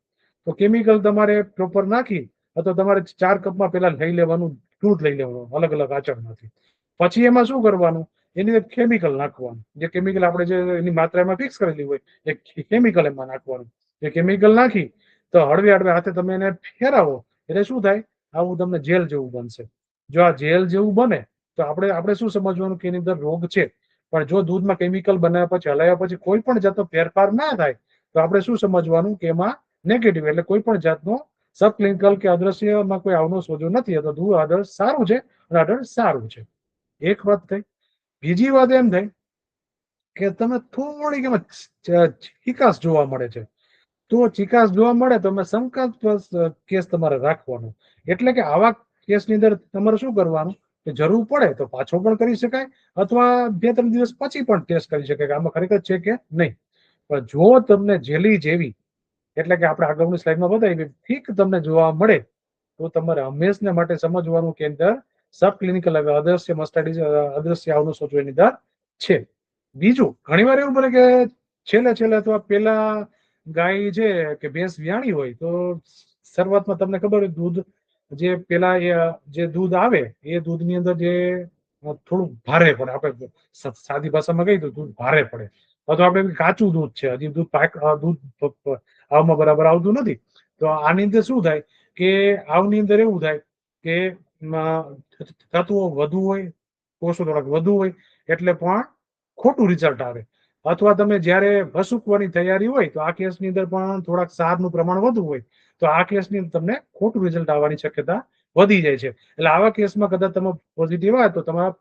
તો કેમિકલ તમારે પ્રોપર નાખી અથવા તમારે 4 કપમાં પેલા લઈ લેવાનું, દૂધ લઈ લેવાનું અલગ અલગ આચરણમાંથી. પછી એમાં શું કરવાનું એની અંદર કેમિકલ નાખવાનું. જે કેમિકલ આપણે જે એની માત્રા એમાં ફિક્સ કરેલી હોય એ કેમિકલ એમાં નાખવાનું. એ કેમિકલ નાખી તો હળવે હળવે હાથે તમે એને ફેરવો એટલે શું થાય આવું તમને જેલ જેવું બનશે. જો આ જેલ જેવું બને તો આપણે શું સમજવાનું કે એની અંદર રોગ છે. પણ જો દૂધમાં કેમિકલ બનાવ્યા પછી હલાવ્યા પછી કોઈ પણ જાતનો ફેરફાર ના થાય તો આપણે શું સમજવાનું કે એમાં નેગેટિવ એટલે કોઈ પણ જાતનો સબક્લિનિકલ કે અદ્રશ્યમાં કોઈ આવનો સોજો નથી. તો દૂધ આદર સારું છે અને આદર સારું છે. એક વાત થઈ. બીજી વાત એમ થઈ કે તમે થોડીક એમાં ચિકાસ જોવા મળે છે. તો ચિકાસ જોવા મળે તો અમે શંકાસ્પદ કેસ તમારે રાખવાનો. એટલે કે આવા કેસની અંદર તમારે શું કરવાનું કે જરૂર પડે તો પાછો પણ કરી શકાય અથવા 2-3 દિવસ પછી પણ ટેસ્ટ કરી શકાય કે આમાં ખરેખર છે કે નહીં. પણ જો તમને જેલી જેવી એટલે કે આપણે આગળની સ્લાઇડમાં બતાવી ઠીક તમને જોવા મળે તો તમારે હંમેશને માટે સમજવાનું કે અંદર સબક્લિનિકલ અદ્રશ્ય મસ્ટાર્ડિસ અદ્રશ્ય આવનો સોજો એની અંદર છે. બીજું ઘણીવાર એવું બને કે છેલ્લે અથવા પેલા ગાય છે કે ભેંસ વ્યાણી હોય તો શરૂઆતમાં તમને ખબર હોય દૂધ જે પેલા જે દૂધ આવે એ દૂધની અંદર જે થોડું ભારે પડે, આપણે સાદી ભાષામાં કહીએ તો દૂધ ભારે પડે, અથવા આપણે કાચું દૂધ છે, હજી દૂધ આવમાં બરાબર આવતું નથી, તો આની અંદર શું થાય કે આવની અંદર એવું થાય કે તત્વો વધુ હોય, કોષો થોડાક વધુ હોય, એટલે પણ ખોટું રિઝલ્ટ આવે. અથવા તમે જ્યારે વસુકવાની તૈયારી હોય તો આ કેસની અંદર પણ થોડાક સારનું પ્રમાણ વધુ હોય, તો આ કેસની અંદર તમને ખોટું રિઝલ્ટ આવવાની શક્યતા વધી જાય છે. એટલે આવા કેસમાં કદાચ તમે પોઝિટિવ આવે તો તમારા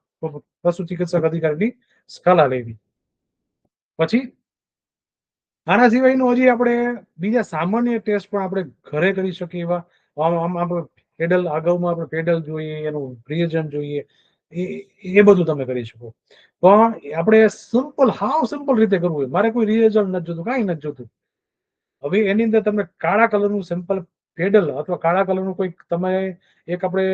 પશુ ચિકિત્સક અધિકારીની સલાહ લેવી. પછી આના સિવાયનું હજી આપણે બીજા સામાન્ય ટેસ્ટ પણ આપણે ઘરે કરી શકીએ એવા, આપણે પેડલ અગાઉમાં આપણે પેડલ જોઈએ, એનું રિએજન્ટ જોઈએ, એ બધું તમે કરી શકો. પણ આપણે હાવ સિમ્પલ રીતે કરવું હોય, મારે કોઈ રિએજન્ટ નથી જોતું, કાંઈ નથી જોતું. હવે એની અંદર તમે કાળા કલરનું સિમ્પલ પેડલ અથવા કાળા કલરનું કોઈ તમે એક આપણે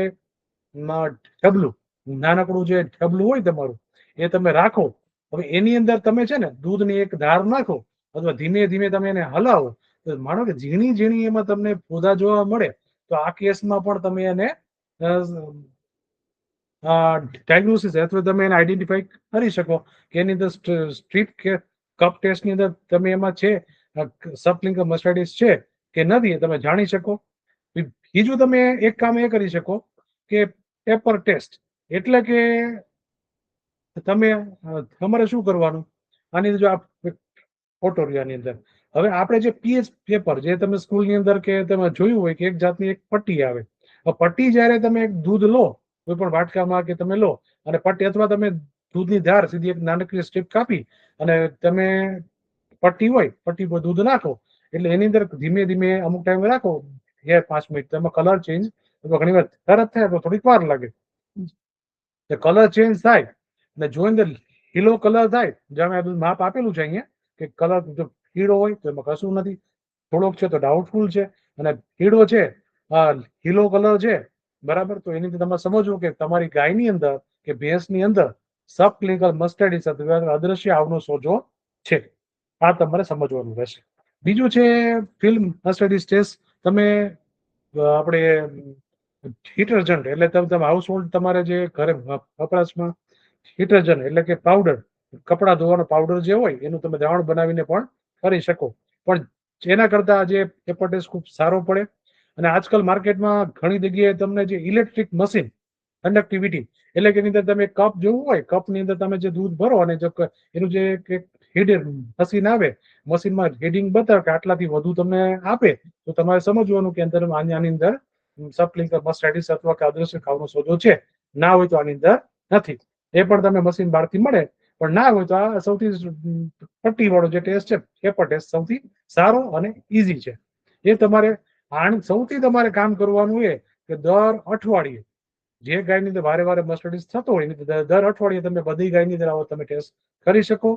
ઢબલું, નાનકડું જે ઢબલું હોય તમારું, એ તમે રાખો. હવે એની અંદર તમે છે ને દૂધની એક ધાર નાખો, અથવા ધીમે ધીમે તમે એને હલાવો, તો માનો કે ઝીણી ઝીણી એમાં તમને પોદા જોવા મળે, તો આ કેસમાં પણ તમે એને ડાયગ્નોસિસ અથવા તમે એને આઈડેન્ટિફાઈ કરી શકો કે એની અંદર સ્ટ્રીપ કે કપ ટેસ્ટની અંદર તમે એમાં છે સબક્લિનિકલ મસ્ટાઇટિસ છે કે નથી, એ તમે જાણી શકો. બીજું તમે એક કામ એ કરી શકો કે પેપર ટેસ્ટ, એટલે કે તમારે શું કરવાનું, આની અંદર જો આ ફોટો આની અંદર, હવે આપણે જે પીએચ પેપર જે તમે સ્કૂલની અંદર કે તમે જોયું હોય કે એક જાતની એક પટ્ટી આવે, પટ્ટી જ્યારે તમે એક દૂધ લો, કોઈ પણ વાટકામાં કે તમે લો, અને પટ્ટી અથવા તમે દૂધની ધાર સીધી એક નાનકડી સ્ટ્રીપ કાપી અને તમે પટ્ટી હોય, પટ્ટી પર દૂધ નાખો, એટલે એની અંદર ધીમે ધીમે અમુક ટાઈમ રાખો, 5 મિનિટ, તેમાં કલર ચેન્જ ઘણી વાર તરત થાય તો થોડીક વાર લાગે, કલર ચેન્જ થાય અને જો અંદર લીલો કલર થાય, જેમ માપ આપેલું છે અહીંયા કે કલર જો પીળો હોય તો એમાં કશું નથી, થોડોક છે તો ડાઉટફુલ છે, અને પીળો છે, લીલો કલર છે, બરાબર, તો એની અંદર તમારે સમજવું કે તમારી ગાયની અંદર કે ભેંસની અંદર સબક્લિનિકલ મસ્ટાઇટિસ અથવા અદ્રશ્ય આવનો સોજો છે. આ તમારે સમજવાનું રહેશે. બીજું છે ફિલ્મ મસ્ટાઇટિસ ટેસ્ટ. તમે આપણે ડિટર્જન્ટ એટલે તમે હાઉસ હોલ્ડ તમારે જે ઘરે વપરાશમાં ડિટર્જન્ટ એટલે કે પાવડર, કપડા ધોવાનો પાવડર જે હોય એનું તમે દ્રાવણ બનાવીને પણ કરી શકો, પણ એના કરતા જે પેપર ટેસ્ટ ખૂબ સારો પડે. અને આજકાલ માર્કેટમાં ઘણી જગ્યાએ તમને જે ઇલેક્ટ્રિક મશીન કંડક્ટિવિટી, એટલે કે એની અંદર તમે કપ જોવું હોય, કપની અંદર તમે જે દૂધ ભરો અને એનું જે મશીન આવે, મશીનમાં રીડિંગ બતાવે કે આટલાથી વધુ તમને આપે, તો તમારે સમજવાનું કે અંદર આની અંદર સબક્લિનિકલ મસ્ટાઇટિસ અથવા કે અદ્રશ્ય ખાવનો સોજો છે, ના હોય તો આની અંદર નથી. એ પણ તમે મશીન બહારથી મળે, પણ ના હોય તો આ સૌથી પટ્ટી વાળો જે ટેસ્ટ છે, પેપર ટેસ્ટ સૌથી સારો અને ઈઝી છે. એ તમારે સૌથી તમારે કામ કરવાનું એ કે દર અઠવાડિયે જે ગાયની અંદર વારે વારે મસ્ટાઇટિસ થતો હોય, દર અઠવાડિયે તમે બધી ગાયની અંદર આવો તમે ટેસ્ટ કરી શકો.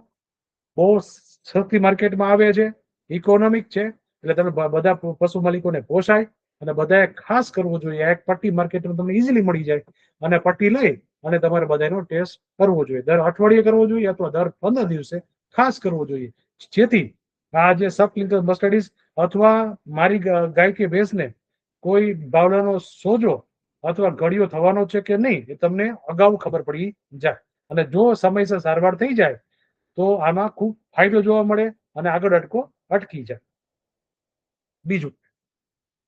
બહુ સસ્તી માર્કેટમાં આવે છે, ઇકોનોમિક છે, એટલે તમે બધા પશુ માલિકોને પોસાય, અને બધાએ ખાસ કરવું જોઈએ. એક પટ્ટી માર્કેટમાં તમને ઇઝીલી મળી જાય, અને પટ્ટી લઈ અને તમારે બધાનો ટેસ્ટ કરવો જોઈએ, દર અઠવાડિયે કરવો જોઈએ અથવા દર 15 દિવસે ખાસ કરવો જોઈએ, જેથી આ જે સબક્લિનિકલ મસ્ટાઇટિસ અથવા મારી ગાય કે ભેંસને કોઈ બાવલાનો સોજો અથવા ગળિયો થવાનો છે કે નહીં, એ તમને અગાઉ ખબર પડી જાય. અને જો સમયસર સારવાર થઈ જાય તો આમાં ખૂબ ફાયદો જોવા મળે અને આગળ અટકી જાય. બીજું,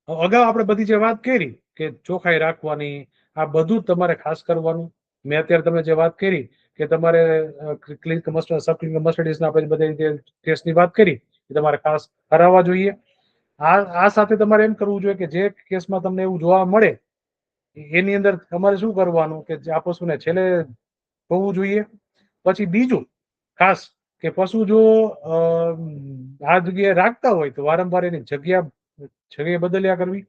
અગાઉ આપણે બધી જે વાત કરી કે ચોખાઈ રાખવાની, આ બધું જ તમારે ખાસ કરવાનું. મેં અત્યારે તમે જે વાત કરી કે તમારે સબક્લિનિકલ મસ્ટાઇટિસના આપણે બધી જે ટેસ્ટની વાત કરી એ તમારે ખાસ કરાવવા જોઈએ. આ સાથે તમારે એમ કરવું જોઈએ કે જે કેસમાં તમને એવું જોવા મળે એની અંદર તમારે શું કરવાનું કે આ પશુને છેલ્લે હોવું જોઈએ. પછી બીજું ખાસ કે પશુ જો આ જગ્યાએ રાખતા હોય તો વારંવાર એની જગ્યા બદલ્યા કરવી.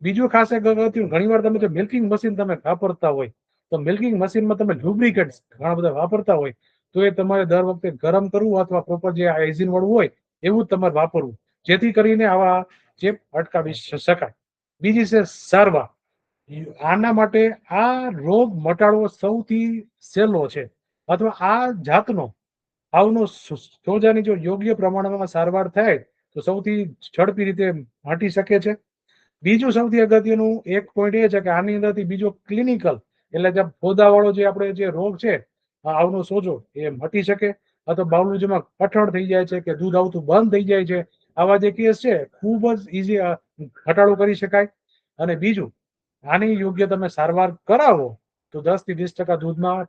બીજું ખાસ એક અગત્યનું, ઘણીવાર તમે જો મિલ્કિંગ મશીન તમે વાપરતા હોય તો મિલ્કિંગ મશીનમાં તમે લ્યુબ્રિકેટ્સ ઘણા બધા વાપરતા હોય તો એ તમારે દર વખતે ગરમ કરવું અથવા પ્રોપર જે હાઇજીન વાળું હોય એવું જ તમારે વાપરવું, જેથી કરીને આવા ચેપ અટકાવી શકાય. બીજી છે સારવાર. આના માટે આ રોગ મટાડવો સૌથી સહેલો છે, અથવા આ જાતનો આવનો સોજાની જો યોગ્ય પ્રમાણમાં સારવાર થાય તો સૌથી ઝડપી રીતે મટી શકે છે. બીજું સૌથી અગત્યનું એક પોઈન્ટ એ છે કે આની અંદરથી બીજો ક્લિનિકલ એટલે જે ફોદાવાળો જે આપણે જે રોગ છે આવનો સોજો એ મટી શકે, અથવા બાવલું જેમાં કઠણ થઈ જાય છે કે દૂધ આવતું બંધ થઈ જાય છે, આવા જે કેસ છે ખૂબ જ ઈઝી ઘટાડો કરી શકાય. અને બીજું, આની યોગ્ય તમે સારવાર કરાવો તો 10 થી 20% દૂધમાં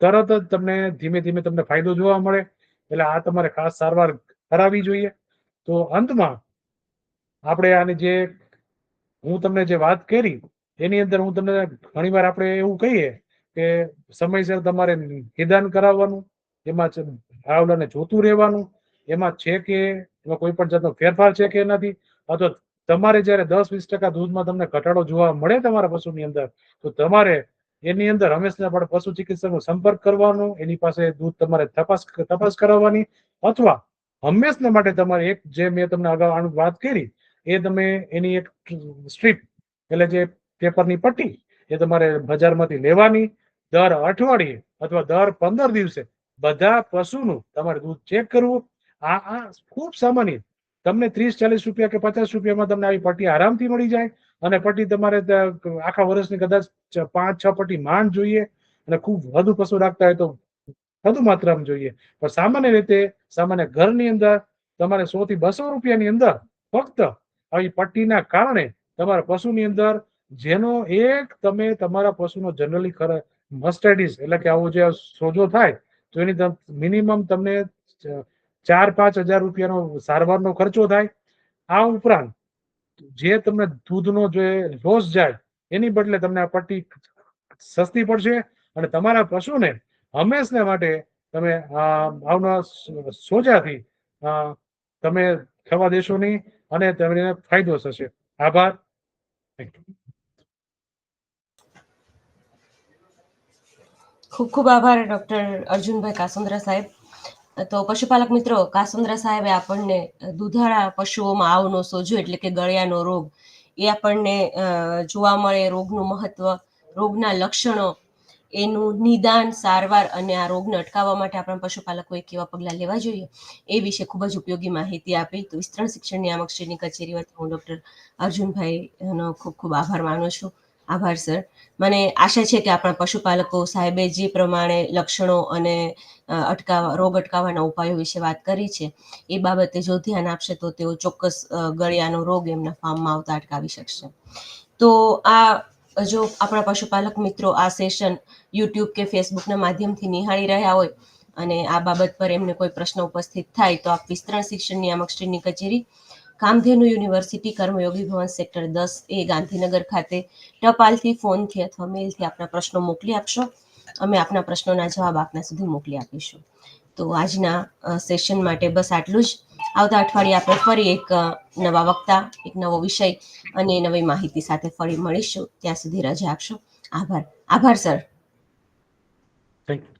તરત જ તમને ધીમે ધીમે તમને ફાયદો જોવા મળે. એટલે આ તમારે ખાસ સારવાર કરાવવી જોઈએ. તો અંતમાં આપણે આની જે હું તમને જે વાત કરી એની અંદર હું તમને ઘણીવાર આપણે એવું કહીએ કે સમયસર તમારે નિદાન કરાવવાનું, એમાં આવડાને જોતું રહેવાનું, એમાં છે કે એમાં કોઈ પણ જાતનો ફેરફાર છે કે નથી, અથવા તમારે જ્યારે 10-20% દૂધમાં તમને ઘટાડો જોવા મળે તમારા પશુની અંદર, તો તમારે એની અંદર હંમેશા પણ પશુ ચિકિત્સકનો સંપર્ક કરવાનો, એની પાસે દૂધ તમારે તપાસ કરાવવાની, અથવા હંમેશા માટે તમારે એક જે મેં તમને અગાઉ વાત કરી એ તમે એની એક સ્ટ્રીપ એટલે જે પેપરની પટ્ટી એ તમારે બજારમાંથી લેવાની. દર અઠવાડિયે અથવા દર 15 દિવસે બધા પશુનું તમારે દૂધ ચેક કરવું. આ ખૂબ સામાન્ય, તમને 30-40 રૂપિયા કે 50 રૂપિયામાં તમને આવી પટ્ટી આરામથી મળી જાય. અને પટ્ટી તમારે આખા વર્ષની કદાચ 5-6 પટ્ટી માંડ જોઈએ, અને ખૂબ વધુ પશુ રાખતા હોય તો વધુ માત્રામાં જોઈએ. પણ સામાન્ય રીતે સામાન્ય ઘરની અંદર તમારે 100 થી 200 રૂપિયાની અંદર ફક્ત આવી પટ્ટીના કારણે તમારા પશુની અંદર જેનો એક તમે તમારા પશુનો જનરલી મસ્ટાઇટિસ એટલે કે આવો જે સોજો થાય તો એની મિનિમમ તમને 4-5 હજાર રૂપિયાનો સારવારનો ખર્ચો થાય. આ ઉપરાંત જે તમને દૂધનો જે લોસ જાય એની બદલે તમને આ પટ્ટી સસ્તી પડશે, અને તમારા પશુને હંમેશા માટે તમે આવના સોજાથી તમે થવા દેશો નહીં, અને તમને ફાયદો થશે. આભાર. ખૂબ ખૂબ આભાર ડૉક્ટર અર્જુનભાઈ કાસુંદ્રા સાહેબ. તો પશુપાલક મિત્રો, કાસુંદ્રા સાહેબે આપણને દુધાળા પશુઓમાં આવનો સોજો એટલે કે ગળિયાનો રોગ એ આપણને જોવા મળે, રોગનું મહત્વ, રોગના લક્ષણો, એનું નિદાન, સારવાર અને આ રોગને અટકાવવા માટે આપણા પશુપાલકોએ કેવા પગલાં લેવા જોઈએ એ વિશે ખૂબ જ ઉપયોગી માહિતી આપી. તો વિસ્તરણ શિક્ષણ નિયામકશ્રીની કચેરી વતી હું ડૉક્ટર અર્જુનભાઈનો ખૂબ ખૂબ આભાર માનું છું. આભાર સર. મને આશા છે કે આપણા પશુપાલકો સાહેબે જે પ્રમાણે લક્ષણો અને રોગ અટકાવવાના ઉપાયો વિશે વાત કરી છે એ બાબતે જો ધ્યાન આપશે તો તેઓ ચોક્કસ ગળિયાનો રોગ એમના ફાર્મમાં આવતા અટકાવી શકશે. તો આ જો આપણા પશુપાલક મિત્રો આ સેશન યુટ્યુબ કે ફેસબુકના માધ્યમથી નિહાળી રહ્યા હોય અને આ બાબત પર એમને કોઈ પ્રશ્ન ઉપસ્થિત થાય તો આપ વિસ્તરણ શિક્ષણ નિયામકશ્રીની કચેરી, કામધેનુ યુનિવર્સિટી, કર્મયોગી ભવન, સેક્ટર 10A, ગાંધીનગર ખાતે ટપાલથી, ફોનથી અથવા મેલથી આપના પ્રશ્નો મોકલી આપશો. અમે આપના પ્રશ્નોના જવાબ આપના સુધી મોકલી આપીશું. તો આજના સેશન માટે બસ આટલું જ. આવતા અઠવાડિયે આપણે ફરી એક નવા વક્તા, એક નવો વિષય અને નવી માહિતી સાથે ફરી મળીશું. ત્યાં સુધી રજા આપશો. આભાર. આભાર સર. Thank you.